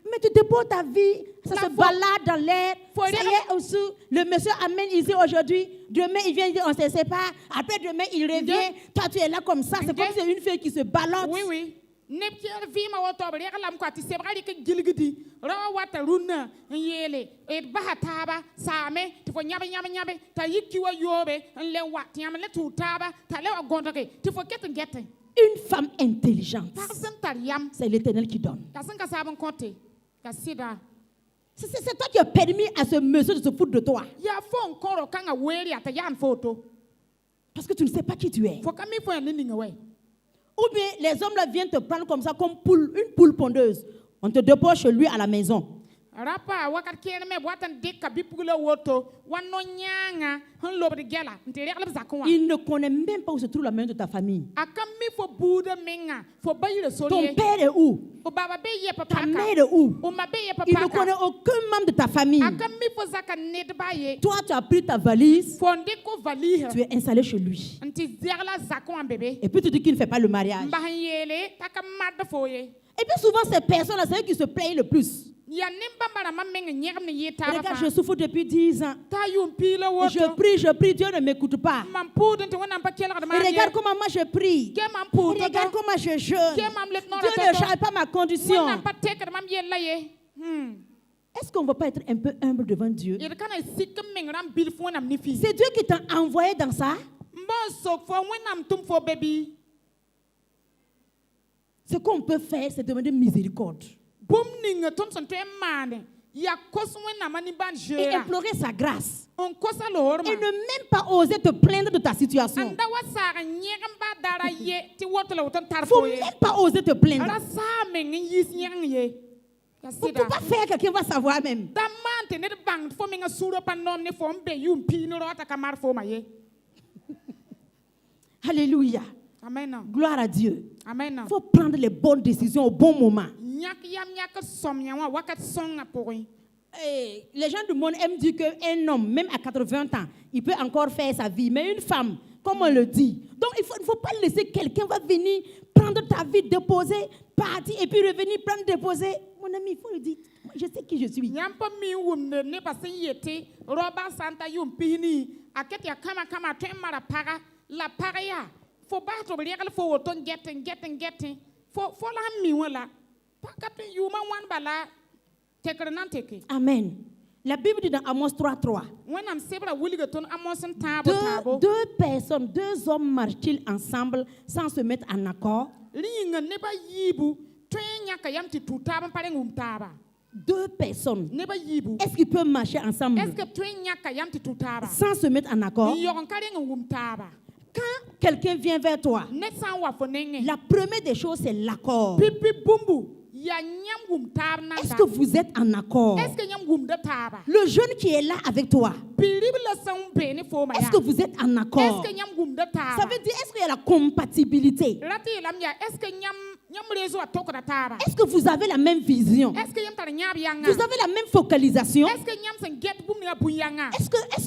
Mais tu déposes ta vie, ça se balade dans l'air. Ça y est aussi, le monsieur amène ici aujourd'hui, demain il vient, on se sépare, après demain il revient, toi tu es là comme ça, c'est comme si c'est une fille qui se balance. Nepkier vima wato lam kwati sebrali ke gilgidi rawa wata runa yele e bahataba same tifo nyabe ta yikiwa yobe le wat yam le tutaba ta le gondake tifo geten. Une femme intelligente. C'est l'Éternel qui donne. C'est toi qui as permis à ce monsieur de se foutre de toi. Parce que tu ne sais pas qui tu es. Ou bien les hommes là viennent te prendre comme ça, comme une poule pondeuse. On te dépose chez lui à la maison. Il ne connaît même pas où se trouve la maison de ta famille. Ton père est où? Ta mère est où? Il ne connaît aucun membre de ta famille. Toi, tu as pris ta valise. Tu es installé chez lui. Et puis tu dis qu'il ne fait pas le mariage. Et puis souvent, ces personnes-là, c'est eux qui se plaignent le plus. Regarde, je souffre depuis 10 ans. Je prie, Dieu ne m'écoute pas. Et regarde comment moi je prie. Regarde comment je jeûne. Dieu ne change pas ma condition. Est-ce qu'on ne va pas être un peu humble devant Dieu? C'est Dieu qui t'a envoyé dans ça. Ce qu'on peut faire, c'est demander miséricorde. Et implorer sa grâce. Et ne même pas oser te plaindre de ta situation. Il ne faut même pas oser te plaindre. Pour ne pas faire, quelqu'un va savoir même. Alléluia. Amen. Gloire à Dieu. Amen. Il faut prendre les bonnes décisions au bon moment. Et les gens du monde aiment dire qu'un homme, même à 80 ans, il peut encore faire sa vie. Mais une femme, comme on le dit. Donc il ne faut pas laisser quelqu'un va venir prendre ta vie, déposer, partir et puis revenir prendre, déposer. Mon ami, il faut le dire. Je sais qui je suis. Amen. La Bible dit dans Amos 3:3. Deux personnes, deux hommes marchent-ils ensemble sans se mettre en accord? Deux personnes. Est-ce qu'ils peuvent marcher ensemble sans se mettre en accord? Quand quelqu'un vient vers toi, la première des choses, c'est l'accord. Est-ce que vous êtes en accord? Le jeune qui est là avec toi, est-ce que vous êtes en accord? Ça veut dire, est-ce qu'il y a la compatibilité? Est-ce que vous avez la même vision? Vous avez la même focalisation? Est-ce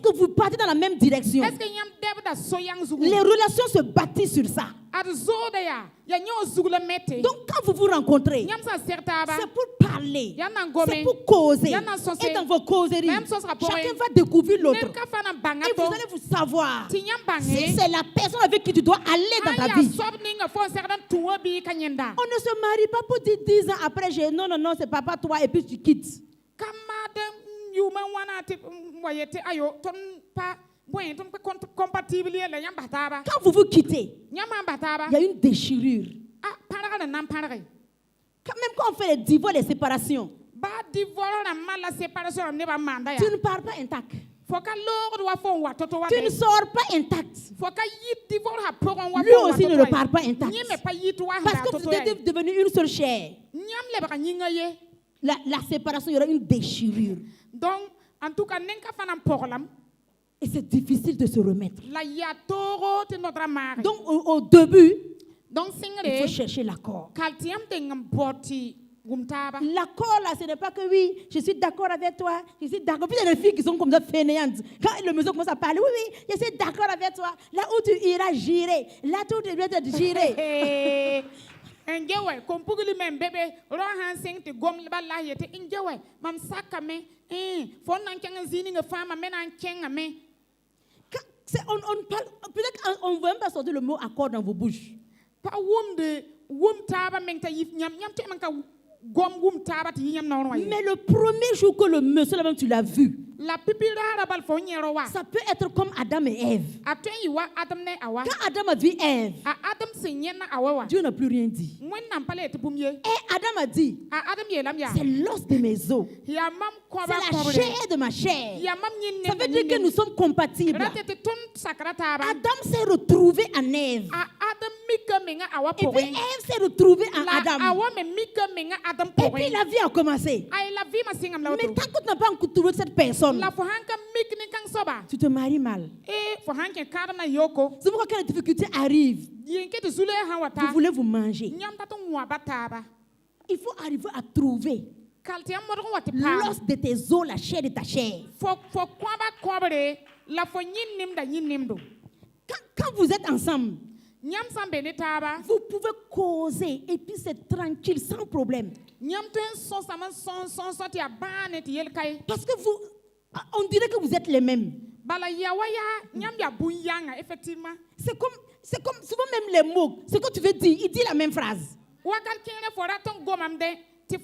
que vous partez dans la même direction? Les relations se bâtissent sur ça. Donc quand vous vous rencontrez, c'est pour parler, c'est pour causer. Et dans vos causeries, chacun va découvrir l'autre. Et vous allez vous savoir si c'est la personne avec qui tu dois aller dans ta vie. On ne se marie pas pour dire 10 ans après, non, c'est papa toi et puis tu quittes. Quand vous vous quittez, il y a une déchirure. Même quand on fait les divorces, les séparations, tu ne pars pas intact. Tu ne sors pas intact. Lui aussi ne le part pas intact. Parce que vous êtes devenu une seule chair. La séparation, il y aura une déchirure. Donc, en tout cas, et c'est difficile de se remettre. Donc, au début, il faut chercher l'accord. L'accord là, ce n'est pas que oui, je suis d'accord avec toi, je suis d'accord. Puis il y a des filles qui sont comme ça fainéantes. Quand le monsieur commence à parler, oui, je suis d'accord avec toi. Là où tu iras girer, là où tu dois te girer. On ne veut même pas sortir le mot accord dans vos bouches. Mais le premier jour que le monsieur là-même, tu l'as vu, ça peut être comme Adam et Ève. Quand Adam a vu Ève, Dieu n'a plus rien dit. Et Adam a dit, c'est l'os de mes os, c'est la chair de ma chair. Ça veut dire que nous sommes compatibles. Adam s'est retrouvé en Ève. Et puis Ève s'est retrouvée en Adam. Et puis la vie a commencé. Mais tant que tu n'as pas encore trouvé cette personne, tu te maries mal. C'est pourquoi quand les difficultés arrivent, vous voulez vous manger. Il faut arriver à trouver l'os de tes os, la chair de ta chair. Quand vous êtes ensemble, vous pouvez causer et puis c'est tranquille, sans problème. Parce que vous, on dirait que vous êtes les mêmes. C'est comme souvent même les mots, ce que tu veux dire, il dit la même phrase. Adam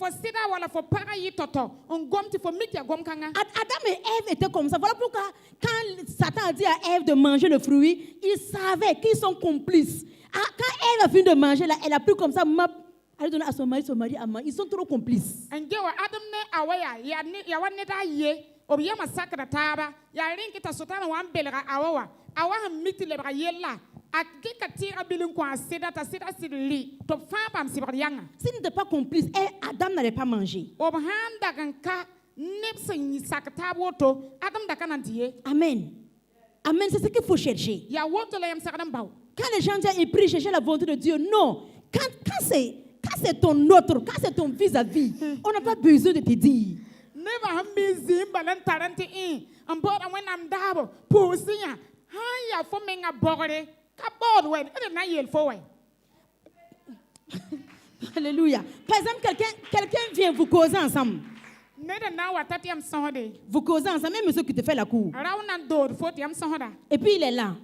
et Ève étaient comme ça. Voilà pourquoi quand Satan a dit à Ève de manger le fruit, il savait qu'ils sont complices. Quand Ève a fini de manger, là, elle a pris comme ça, elle a donné à son mari à manger. Ils sont trop complices. S'il n'était pas complice, Adam n'allait pas manger. Amen. Amen, c'est ce qu'il faut chercher. Quand les gens disent, ils prient, chercher la volonté de Dieu, non. Quand c'est ton autre, quand c'est ton vis-à-vis, on n'a pas besoin de te dire. Alléluia. Par exemple, quelqu'un vient vous causer ensemble. Vous causez ensemble, même monsieur qui te fait la cour. Et puis il est là.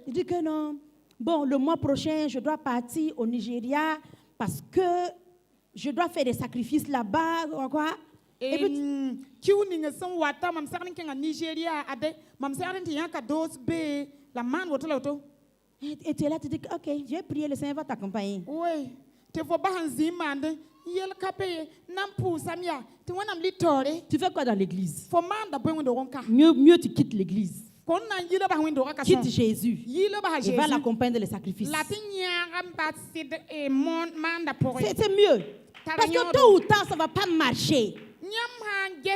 Il dit que non. Bon, le mois prochain, je dois partir au Nigeria parce que je dois faire des sacrifices là-bas. Quoi? Et puis, tu es là, tu dis, ok, je vais prier, le Seigneur va t'accompagner. Oui. Tu fais quoi dans l'église? Mieux tu quittes l'église. Quitte Jésus et va l'accompagner dans les sacrifices. C'est mieux. Parce que tôt ou tard, ça ne va pas marcher. Et tu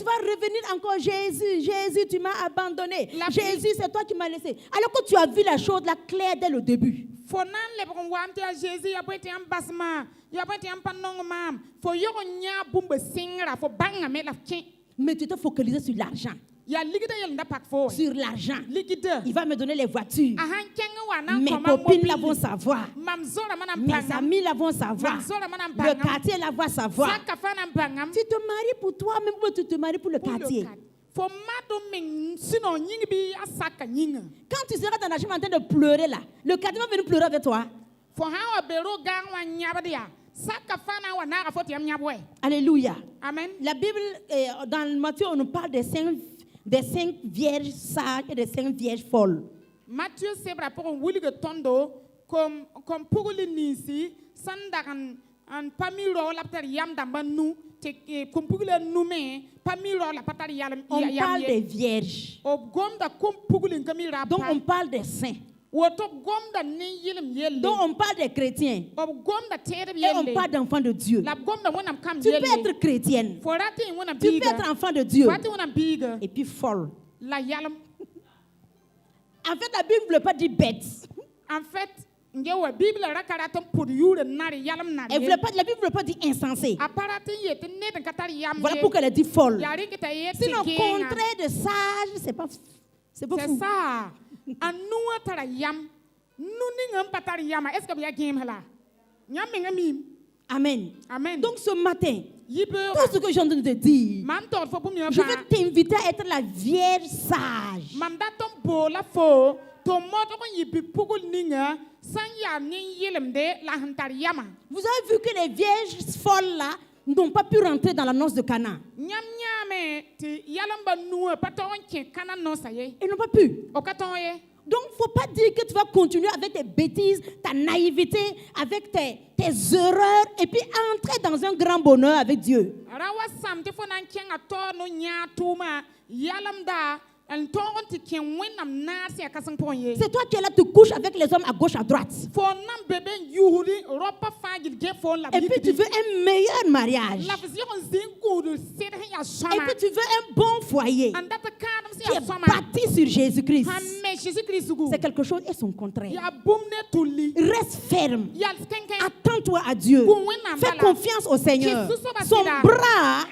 vas revenir encore, Jésus, tu m'as abandonné. Jésus, c'est toi qui m'as laissé. Alors que tu as vu la chose là claire dès le début. Mais tu t'es focalisé sur l'argent. Sur l'argent. Il va me donner les voitures. Mes copines là vont savoir. Mes amis là vont savoir. Le quartier là va savoir. Tu te maries pour toi, même tu te maries pour le quartier. Quand tu seras dans la chambre en train de pleurer là, le quartier va venir pleurer avec toi. Alléluia. Amen. La Bible, dans Matthieu, on nous parle des cinq vierges sages et des 5 vierges folles. Matthieu, c'est rapport au Willy de Tondo, comme pour l'initié, Sandaran, un pamiro la patariam d'ambanu, comme pour le nommer, pamiro la patariam. On parle des vierges. Donc on parle des saints. Donc on parle des chrétiens. Et on parle d'enfants de Dieu. Tu peux être chrétienne. Tu peux être enfant de Dieu. Et puis folle. En fait, la Bible ne veut pas dire bête. En fait, la Bible ne veut pas dire insensé. Voilà pourquoi elle a dit folle. Sinon, au contraire de sage, c'est pas fou. C'est ça. Amen. Amen. Donc ce matin, tout ce que j'ai entendu te dire, je veux t'inviter à être la vierge sage. Vous avez vu que les vierges folles là n'ont pas pu rentrer dans la noce de Cana. Ils n'ont pas pu. Donc, il ne faut pas dire que tu vas continuer avec tes bêtises, ta naïveté, avec tes erreurs, et puis entrer dans un grand bonheur avec Dieu. C'est toi qui es là, tu couches avec les hommes à gauche, à droite. Et puis tu veux un meilleur mariage. Et puis tu veux un bon foyer qui est bâti sur Jésus-Christ. C'est quelque chose et son contraire. Reste ferme. Attends-toi à Dieu. Fais confiance au Seigneur. Son bras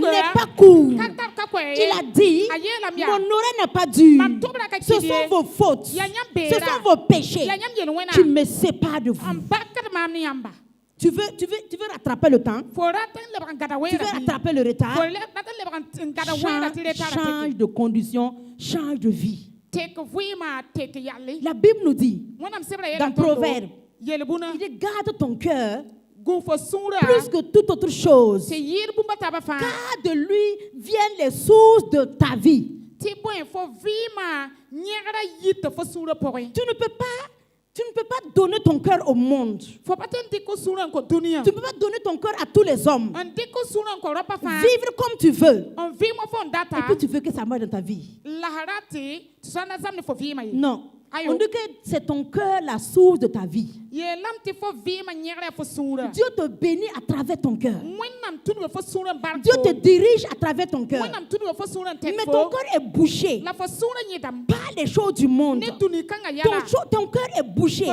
n'est pas court. Il a dit, mon oreille n'est pas dure. Ce sont vos fautes. Ce sont vos péchés qui me séparent de vous. Tu veux rattraper le temps? Tu veux rattraper le retard? Change de condition, change de vie. La Bible nous dit, dans Proverbe, il dit, garde ton cœur plus que toute autre chose, car de lui viennent les sources de ta vie. Tu ne peux pas donner ton cœur au monde. Tu ne peux pas donner ton cœur à tous les hommes. Vivre comme tu veux. Et puis tu veux que ça marche dans ta vie. Non. On dit que c'est ton cœur la source de ta vie. Dieu te bénit à travers ton cœur. Dieu te dirige à travers ton cœur. Mais ton cœur est bouché par les choses du monde. Ton cœur est bouché.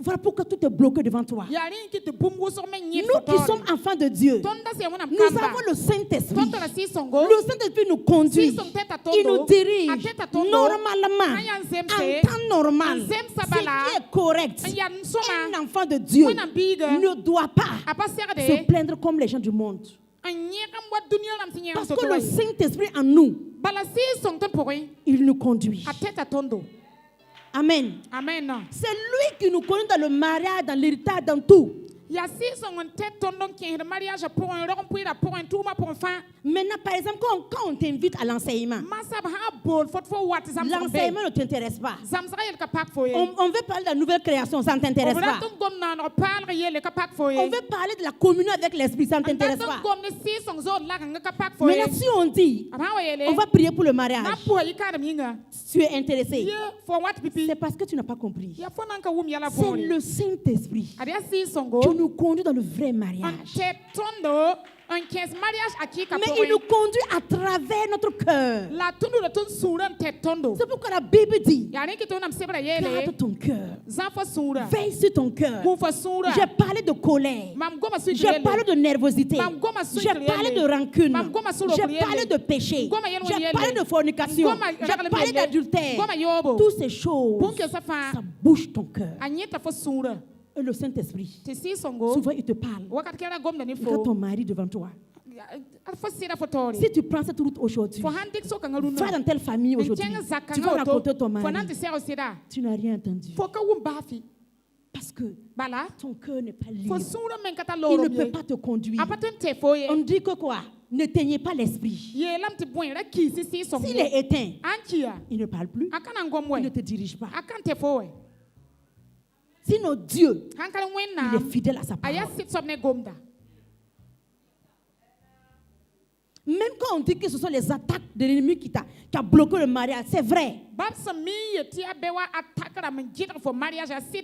Voilà pourquoi tout est bloqué devant toi. Nous qui sommes enfants de Dieu, nous avons le Saint-Esprit. Le Saint-Esprit nous conduit. Il nous dirige normalement, en temps normal. Ce qui est correct. Un enfant de Dieu ne doit pas se plaindre comme les gens du monde. Parce que le Saint-Esprit en nous, il nous conduit. Amen. C'est lui qui nous conduit dans le mariage, dans l'héritage, dans tout. Maintenant, par exemple, quand on t'invite à l'enseignement, l'enseignement ne t'intéresse pas. On veut parler de la nouvelle création, ça ne t'intéresse pas. On veut parler de la communion avec l'Esprit, ça ne t'intéresse pas. Maintenant, si on dit, on va prier pour le mariage, tu es intéressé. C'est parce que tu n'as pas compris. C'est le Saint-Esprit qui nous conduit dans le vrai mariage. Mais il nous conduit à travers notre cœur. C'est pourquoi la Bible dit, garde ton cœur. Veille sur ton cœur. J'ai parlé de colère. J'ai parlé de nervosité. J'ai parlé de rancune. J'ai parlé de péché. J'ai parlé de fornication. J'ai parlé d'adultère. Toutes ces choses, ça bouge ton cœur. Et le Saint-Esprit, souvent il te parle. Regarde ton mari devant toi. Si tu prends cette route aujourd'hui, va dans telle famille aujourd'hui, tu vas rencontrer ton mari. Tu n'as rien entendu. Parce que ton cœur n'est pas libre. Il ne peut pas te conduire. On dit que quoi? N'éteignez pas l'esprit. S'il est éteint, il ne parle plus. Il ne te dirige pas. Sinon Dieu, il est fidèle à sa parole. Même quand on dit que ce sont les attaques de l'ennemi qui a bloqué le mariage, c'est vrai.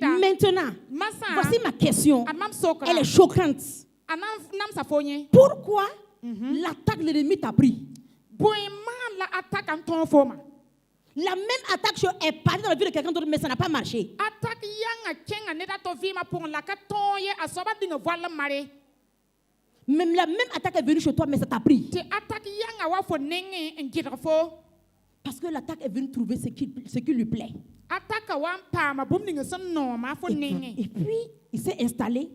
Maintenant, voici ma question. Elle est choquante. Pourquoi l'attaque de l'ennemi t'a pris? La même attaque est partie dans la vie de quelqu'un d'autre, mais ça n'a pas marché. Même la même attaque est venue chez toi, mais ça t'a pris. Parce que l'attaque est venue trouver ce qui lui plaît. Et puis, il s'est installé.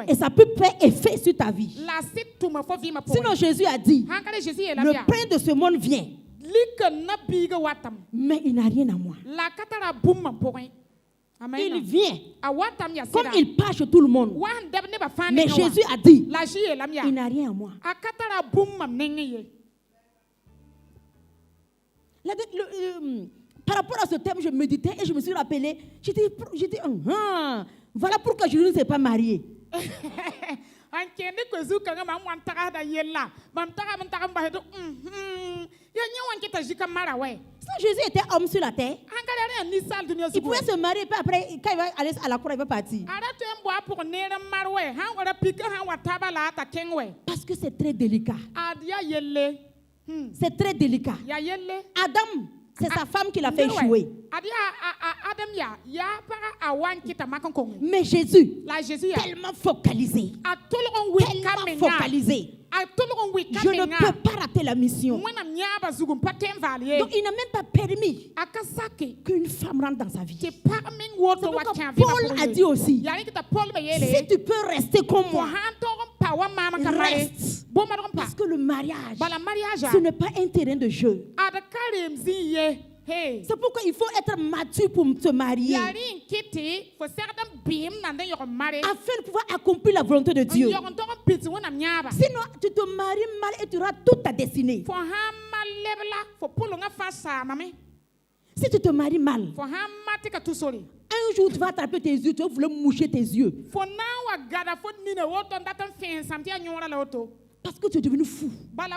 Et ça peut faire effet sur ta vie. Sinon, Jésus a dit, le prince de ce monde vient. Mais il n'a rien à moi. Il vient. Comme il part chez tout le monde. Mais Jésus a dit, il n'a rien à moi. Par rapport à ce thème, je méditais et je me suis rappelé. J'ai dit, voilà pourquoi je ne sais pas marier. Si Jésus était homme sur la terre, il pouvait se marier, puis après, quand il va aller à la croix, il va partir. Parce que c'est très délicat. C'est très délicat. Adam, c'est sa femme qui l'a fait échouer. Mais Jésus, tellement focalisé, je ne peux pas rater la mission. Donc il n'a même pas permis qu'une femme rentre dans sa vie. C'est pourquoi Paul a dit aussi, si tu peux rester comme moi, reste. Parce que le mariage, ce n'est pas un terrain de jeu. C'est pourquoi il faut être mature pour se marier. Afin de pouvoir accomplir la volonté de Dieu. Sinon, tu te maries mal et tu rates toute ta destinée. Si tu te maries mal, un jour tu vas attraper tes yeux, tu vas vouloir moucher tes yeux. Parce que tu es devenu fou à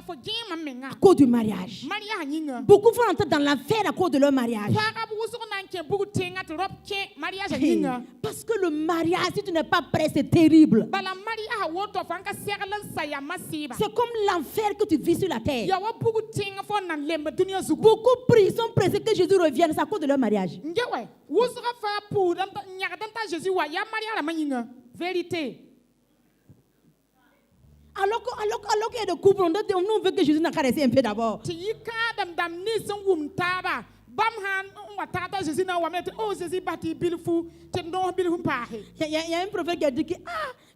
cause du mariage. Beaucoup vont entrer dans l'enfer à cause de leur mariage. Parce que le mariage, si tu n'es pas prêt, c'est terrible. C'est comme l'enfer que tu vis sur la terre. Beaucoup prient, sont pressés que Jésus revienne, c'est à cause de leur mariage. Vérité. Alors qu'il y a des couples, on veut que Jésus n'a qu'à rester un peu d'abord. Il y a un prophète qui a dit que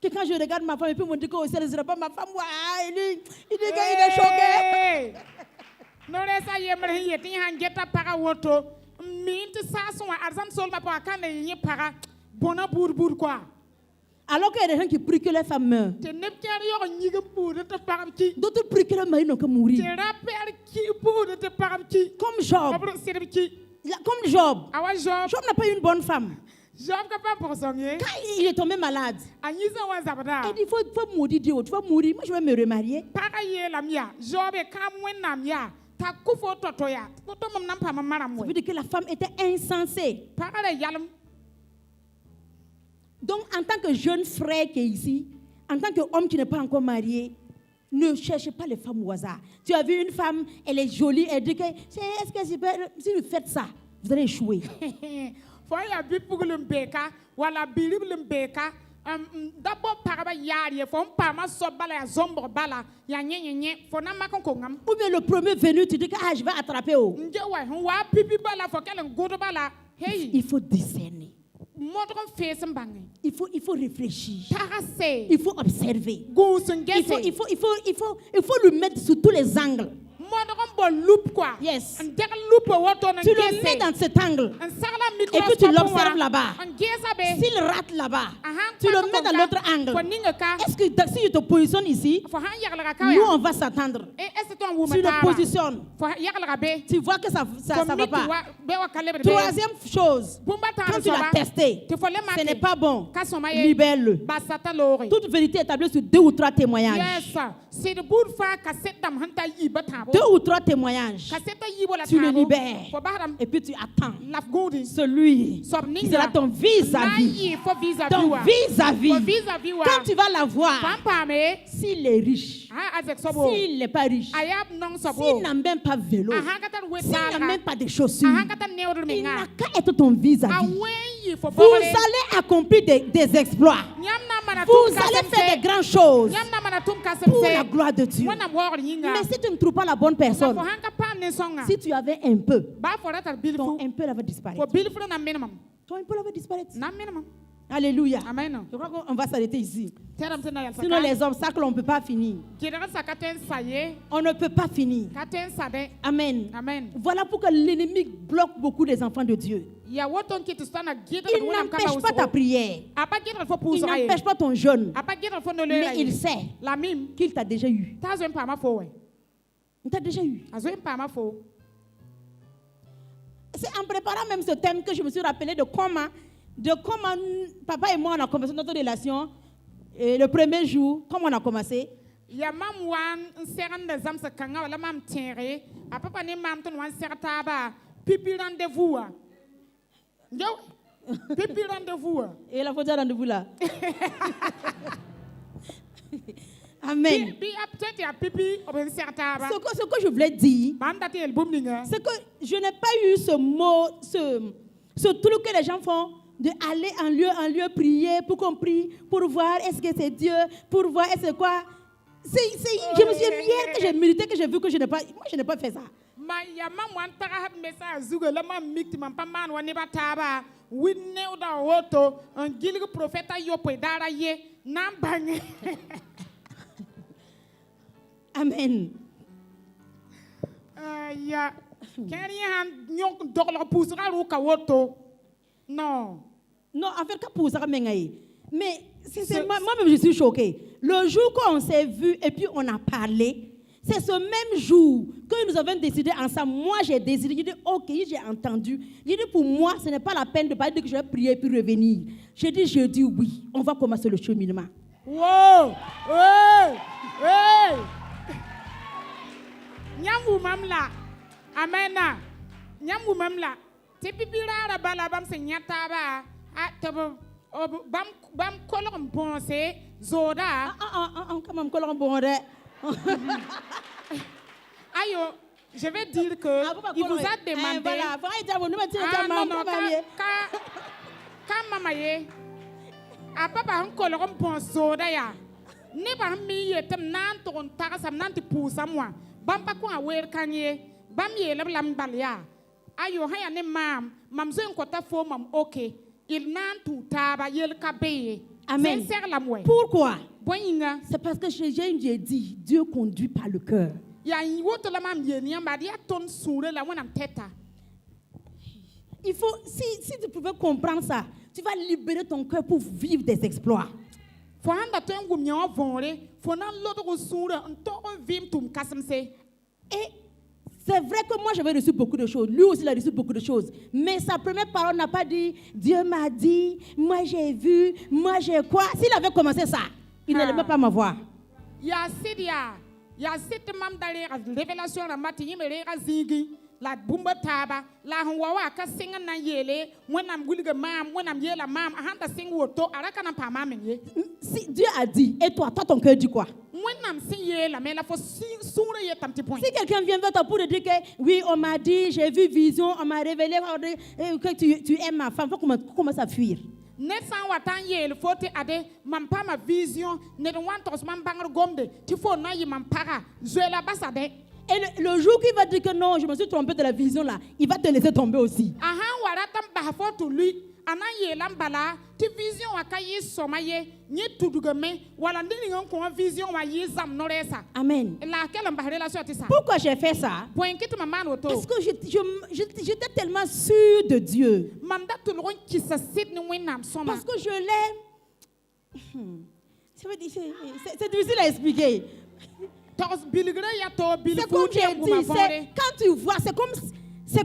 quand je regarde ma femme, et puis on me dit que ce ne sera pas ma femme. Il est choqué. Alors qu'il y a des gens qui prient que leur femme meurt. D'autres prient que leur mari n'a qu'à mourir. Comme Job. Job n'a pas eu une bonne femme. Quand il est tombé malade, il dit, il faut maudire Dieu, tu vas mourir, moi je vais me remarier. Ça veut dire que la femme était insensée. Donc, en tant que jeune frère qui est ici, en tant qu'homme qui n'est pas encore marié, ne cherchez pas les femmes au hasard. Tu as vu une femme, elle est jolie, elle dit que est-ce que si vous faites ça, vous allez échouer. Ou bien le premier venu, tu dis que je vais attraper. Il faut discerner. Il faut réfléchir. Il faut observer. Il faut le mettre sous tous les angles. Yes. Tu le mets dans cet angle. Et puis tu l'observes là-bas. S'il rate là-bas, tu le mets dans l'autre angle. Est-ce que si je te positionne ici, nous on va s'attendre. Tu le positionnes. Tu vois que ça ne va pas. Troisième chose, quand tu l'as testé, ce n'est pas bon. Libère-le. Toute vérité établie sur 2 ou 3 témoignages. 2 ou 3 témoignages. Tu le libères. Et puis tu attends. Celui qui sera ton vis-à-vis. Ton vis-à-vis. Quand tu vas la voir, s'il est riche, s'il n'est pas riche, s'il n'a même pas vélo, s'il n'a même pas de chaussures, il n'a qu'à être ton vis-à-vis. Vous allez accomplir des exploits. Vous allez faire des grandes choses pour la gloire de Dieu. Mais si tu ne trouves pas la bonne personne, si tu avais un peu, ton un peu va disparaître. Ton un peu va disparaître. Alléluia. Amen. Je crois qu'on va s'arrêter ici. Sinon, Sinon, les obstacles, on ne peut pas finir. On ne peut pas finir. Amen. Amen. Voilà pourquoi l'ennemi bloque beaucoup des enfants de Dieu. Il n'empêche pas ta prière. Il n'empêche pas ton jeûne. Mais il sait qu'il t'a déjà eu. Il t'a déjà eu. C'est en préparant même ce thème que je me suis rappelé de comment papa et moi on a commencé notre relation. Et le premier jour, comment on a commencé? Et la photo rendez-vous là. Amen. Ce que je voulais dire, c'est que je n'ai pas eu ce mot, ce truc que les gens font, de aller en lieu prier pour qu'on prie, pour voir est-ce que c'est Dieu, pour voir est-ce que quoi. Je me suis hier que j'ai médité, que j'ai vu que je n'ai pas fait ça. Amen. Non, en fait, mais moi-même, je suis choquée. Le jour qu'on s'est vu et puis on a parlé, c'est ce même jour que nous avons décidé ensemble. Moi, j'ai décidé, j'ai dit, ok, j'ai entendu. J'ai dit, pour moi, ce n'est pas la peine de parler que je vais prier puis revenir. J'ai dit, oui, on va commencer le cheminement. Wow! Hey! Hey! Nyamu mamla. Amena. Nyamu mamla. Tepipira la bala bam se nyata ba. Bam kolon bonse zoda. Comment kolon bonde. Ayo, je vais dire que il vous a demandé. Voilà, Kamamaye. A papa un kolon bon zoda ya. Ne ba mi yetem nan ton tagasam nan ti pousa moi. Bam pa ko a wer kanye. Bam ye lam balia. Ayo haya ne mam zo nkota fo mam okay. Il nan tout taba yel kabeye. Amen. Pourquoi? C'est parce que j'ai dit, Dieu conduit par le cœur. Il faut, si tu pouvais comprendre ça, tu vas libérer ton cœur pour vivre des exploits. Et c'est vrai que moi j'avais reçu beaucoup de choses. Lui aussi il a reçu beaucoup de choses. Mais sa première parole n'a pas dit, Dieu m'a dit, moi j'ai vu, moi j'ai quoi. S'il avait commencé ça, il n'allait même pas m'avoir. Il y a cette même dans les révélations la matinée, mais les razigi, la bumba taba, la huawa, ka singa na yele, when I'm willing mam, when I'm yela mam, I have to sing woto, arakana pa mamie. Si Dieu a dit, et toi ton cœur dit quoi? Si quelqu'un vient vers toi pour te dire que oui, on m'a dit, j'ai vu vision, on m'a révélé que tu aimes ma femme, il faut commencer à fuir. Le jour qu'il va dire que non, je me suis trompé de la vision là, il va te laisser tomber aussi. Amen. Pourquoi j'ai fait ça? Parce que j'étais tellement sûre de Dieu. Parce que je l'aime. C'est difficile à expliquer. C'est comme j'ai dit, quand tu vois, c'est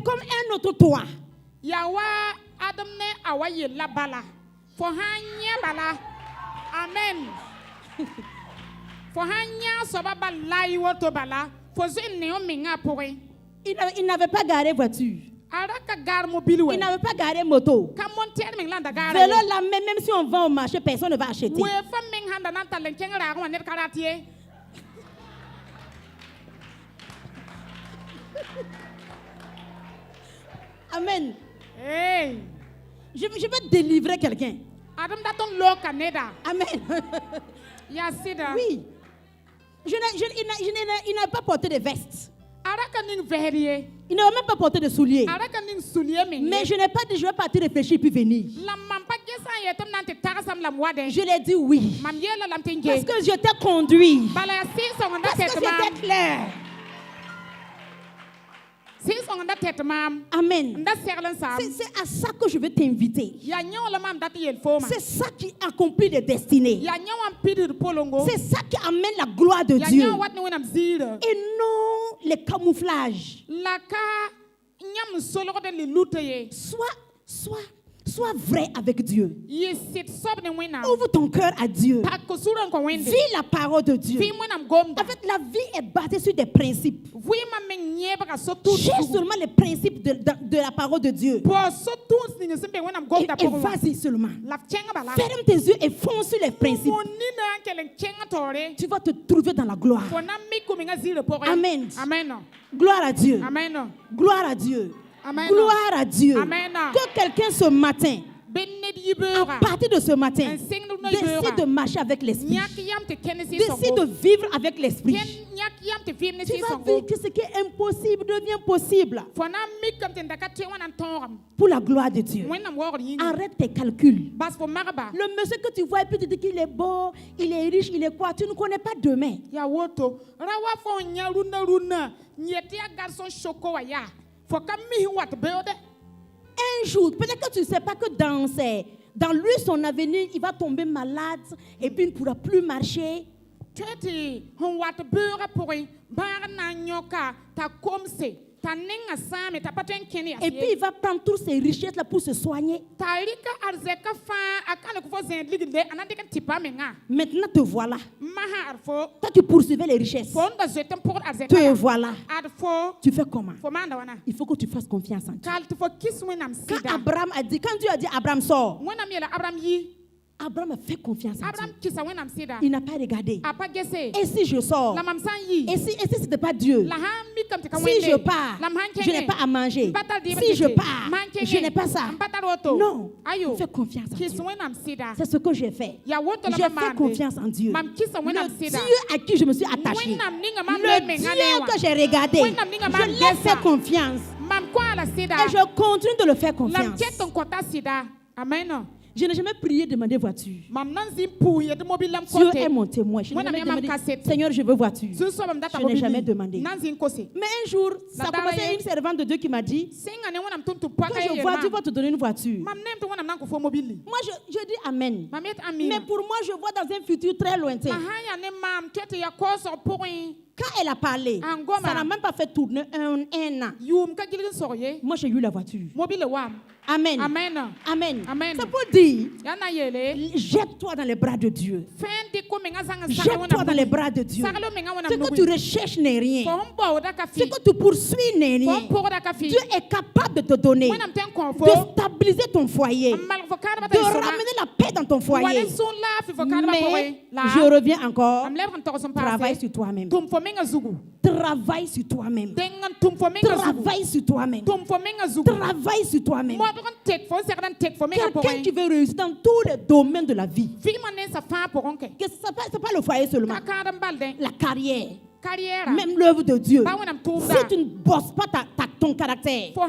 comme un autre toi. Amen. Il n'avait pas garé voiture. Il n'avait pas garé moto. Vélo là, même si on va au marché, personne ne va acheter. Amen. Hey. Je vais délivrer quelqu'un. Amen. Oui. Il n'a pas porté de veste. Il n'a même pas porté de souliers. Mais je n'ai pas dit je vais partir réfléchir puis venir. Je l'ai dit oui. Parce que je t'ai conduit. Parce que j'étais clair. Amen. C'est à ça que je veux t'inviter. C'est ça qui accomplit les destinées. C'est ça qui amène la gloire de Dieu. Et non les camouflages. Sois vrai avec Dieu. Ouvre ton cœur à Dieu. Vis la parole de Dieu. En fait, la vie est basée sur des principes. Cherche seulement les principes de la parole de Dieu. Et vas-y seulement. Ferme tes yeux et fonce sur les principes. Tu vas te trouver dans la gloire. Amen. Gloire à Dieu. Gloire à Dieu. Amen. Gloire à Dieu. Amen. Que quelqu'un ce matin, à partir de ce matin, décide de marcher avec l'esprit. Décide de vivre avec l'esprit. Tu vas voir que ce qui est impossible devient possible. Pour la gloire de Dieu. Arrête tes calculs. Le monsieur que tu vois et puis tu dis qu'il est beau, il est riche, il est quoi, tu ne connais pas demain. Un jour, peut-être que tu ne sais pas que dans lui, son avenir, il va tomber malade et puis il ne pourra plus marcher. Et puis il va prendre toutes ses richesses là pour se soigner. Maintenant te voilà. Toi tu poursuivais les richesses. Te voilà. Tu fais comment? Il faut que tu fasses confiance en Dieu. Quand Dieu a dit Abraham sort, Abraham a fait confiance à Dieu. Il n'a pas regardé. Et si je sors? Et si ce n'était pas Dieu? Si je pars, je n'ai pas à manger. Si je pars, je n'ai pas ça. Non, fais confiance en Dieu. C'est ce que j'ai fait. J'ai fait confiance en Dieu. Le Dieu à qui je me suis attachée. Le Dieu que j'ai regardé. Je lui ai fait confiance. Et je continue de le faire confiance. Je n'ai jamais prié demander voiture. Dieu est mon témoin. Je n'ai jamais demandé, Seigneur, je veux voiture. Je n'ai jamais demandé. Mais un jour, ça a commencé une servante de Dieu qui m'a dit que je vois, Dieu va te donner une voiture. Moi, je dis Amen. Mais pour moi, je vois dans un futur très lointain. Quand elle a parlé, ça n'a même pas fait tourner un an. Moi, j'ai eu la voiture. Amen. Amen. C'est pour dire, jette-toi dans les bras de Dieu. Jette-toi dans les bras de Dieu. Ce que tu recherches n'est rien. Ce que tu poursuis n'est rien. Dieu est capable de te donner, de stabiliser ton foyer, de ramener la paix dans ton foyer. Mais je reviens encore, travaille sur toi-même. Travaille sur toi-même. Travaille sur toi-même. Travaille sur toi-même. Quelqu'un qui veut réussir dans tous les domaines de la vie. Ce n'est pas le foyer seulement. La carrière. Même l'œuvre de Dieu. Si tu ne bosses pas ton caractère, si tu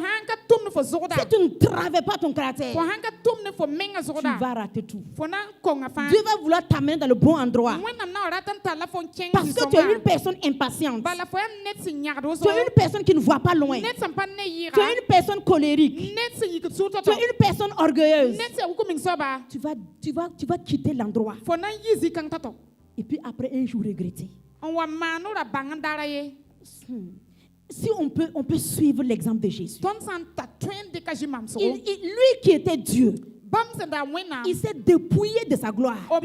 ne travailles pas ton caractère, tu vas rater tout. Dieu va vouloir t'amener dans le bon endroit. Parce que tu es une personne impatiente. Tu es une personne qui ne voit pas loin. Tu es une personne colérique. Tu es une personne orgueilleuse. Tu vas quitter l'endroit. Et puis après un jour regretter. Si on peut suivre l'exemple de Jésus. Lui qui était Dieu, il s'est dépouillé de sa gloire pour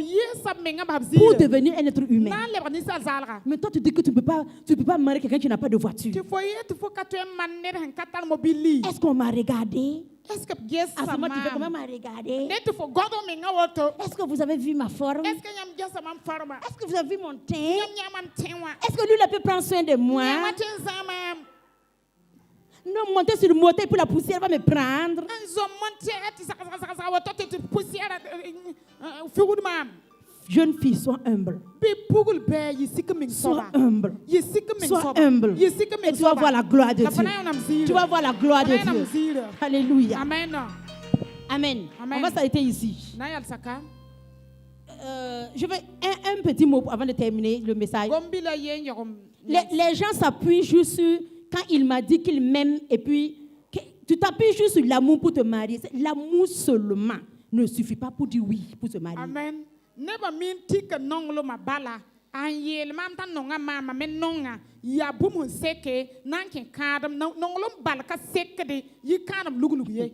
devenir un être humain. Mais toi, tu dis que tu ne peux pas marier quelqu'un qui n'a pas de voiture. Est-ce qu'on m'a regardé? Est-ce que comment m'a regardé? Est-ce que vous avez vu ma forme? Est-ce que vous avez vu mon teint? Est-ce que lui, il a pu prendre soin de moi? Non, monter sur le moteur pour la poussière va me prendre. Jeune fille, sois humble. Sois humble. Sois humble. Et tu vas voir la gloire de Dieu. Tu vas voir la gloire de Dieu. Alléluia. Amen. Amen. Amen. On va s'arrêter ici. Na yal saka. Je veux un petit mot avant de terminer le message. Gombila yen yogom. Les gens s'appuient juste sur quand il m'a dit qu'il m'aime et puis tu t'appuies juste sur l'amour pour te marier. L'amour seulement ne suffit pas pour dire oui pour se marier. Amen. Neba min tika nonglo mabala. An yel mam tan nonga mama men nonga. Ya bumun seke nanken kadam nonglo balka seke de yi kadam lugulugu ye.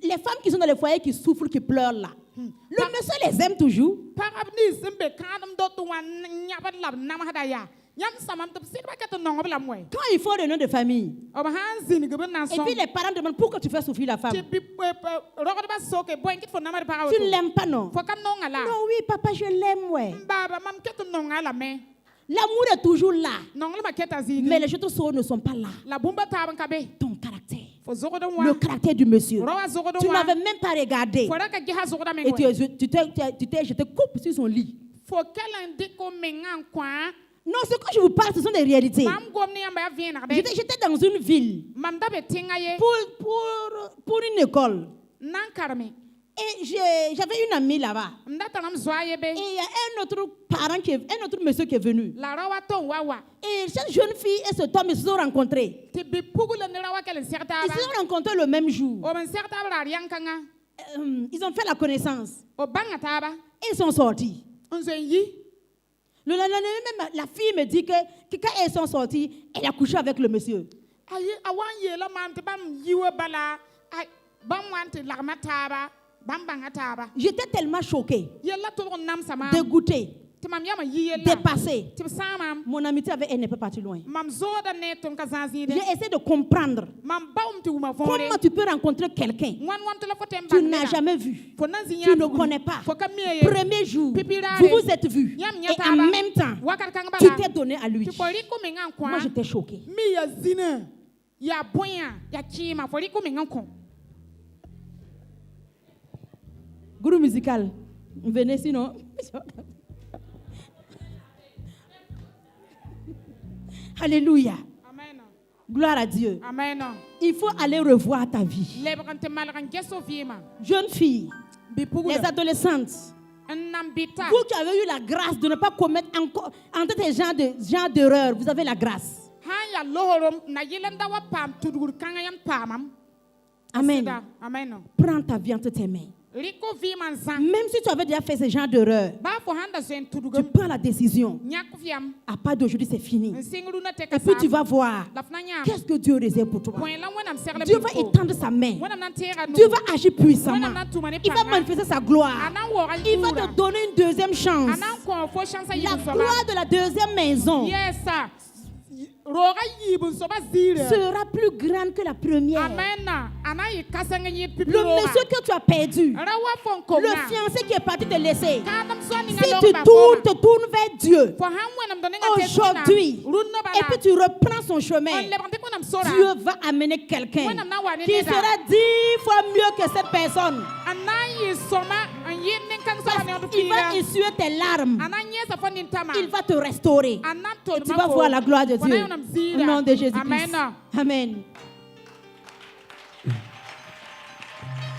Les femmes qui sont dans les foyers qui souffrent, qui pleurent là. Le monsieur les aime toujours. Quand il faut le nom de famille. Et puis les parents demandent pourquoi tu fais souffrir la femme. Tu ne l'aimes pas, non? Non, oui, papa, je l'aime, ouais. L'amour est toujours là. Mais les autres ne sont pas là. Ton caractère. Le caractère du monsieur. Tu ne l'avais même pas regardé. Et je te coupe sur son lit. Non, ce que je vous parle, ce sont des réalités. J'étais dans une ville pour une école. Et j'avais une amie là-bas. Et il y a un autre monsieur qui est venu. Et cette jeune fille et cet homme, ils se sont rencontrés. Ils se sont rencontrés le même jour. Ils ont fait la connaissance. Et ils sont sortis. Le lendemain, la fille me dit que quand ils sont sortis, elle a couché avec le monsieur. J'étais tellement choquée, dégoûtée, dépassée. Mon amitié avec elle n'est pas partie loin. J'ai essayé de comprendre comment tu peux rencontrer quelqu'un que tu n'as jamais vu, tu ne connais pas. Premier jour, vous vous êtes vus et en même temps, tu t'es donné à lui. Moi, j'étais choquée. Guru musical, venez sinon. Alléluia. Amen. Gloire à Dieu. Amen. Il faut aller revoir ta vie. Jeune fille, les adolescentes, vous qui avez eu la grâce de ne pas commettre encore entre tes genres d'erreurs, vous avez la grâce. Amen. Prends ta vie entre tes mains. Même si tu avais déjà fait ce genre d'erreur, tu prends la décision. À part d'aujourd'hui, c'est fini. Et puis tu vas voir qu'est-ce que Dieu réserve pour toi. Dieu va étendre sa main. Dieu va agir puissamment. Il va manifester sa gloire. Il va te donner une deuxième chance. La gloire de la deuxième maison sera plus grande que la première. Le monsieur que tu as perdu, le fiancé qui est parti te laisser, si tu te tournes vers Dieu aujourd'hui et puis tu reprends son chemin, Dieu va amener quelqu'un qui sera 10 fois mieux que cette personne. Il va essuyer tes larmes. Il va te restaurer. Et tu vas voir la gloire de Dieu. Au nom de Jésus-Christ. Amen.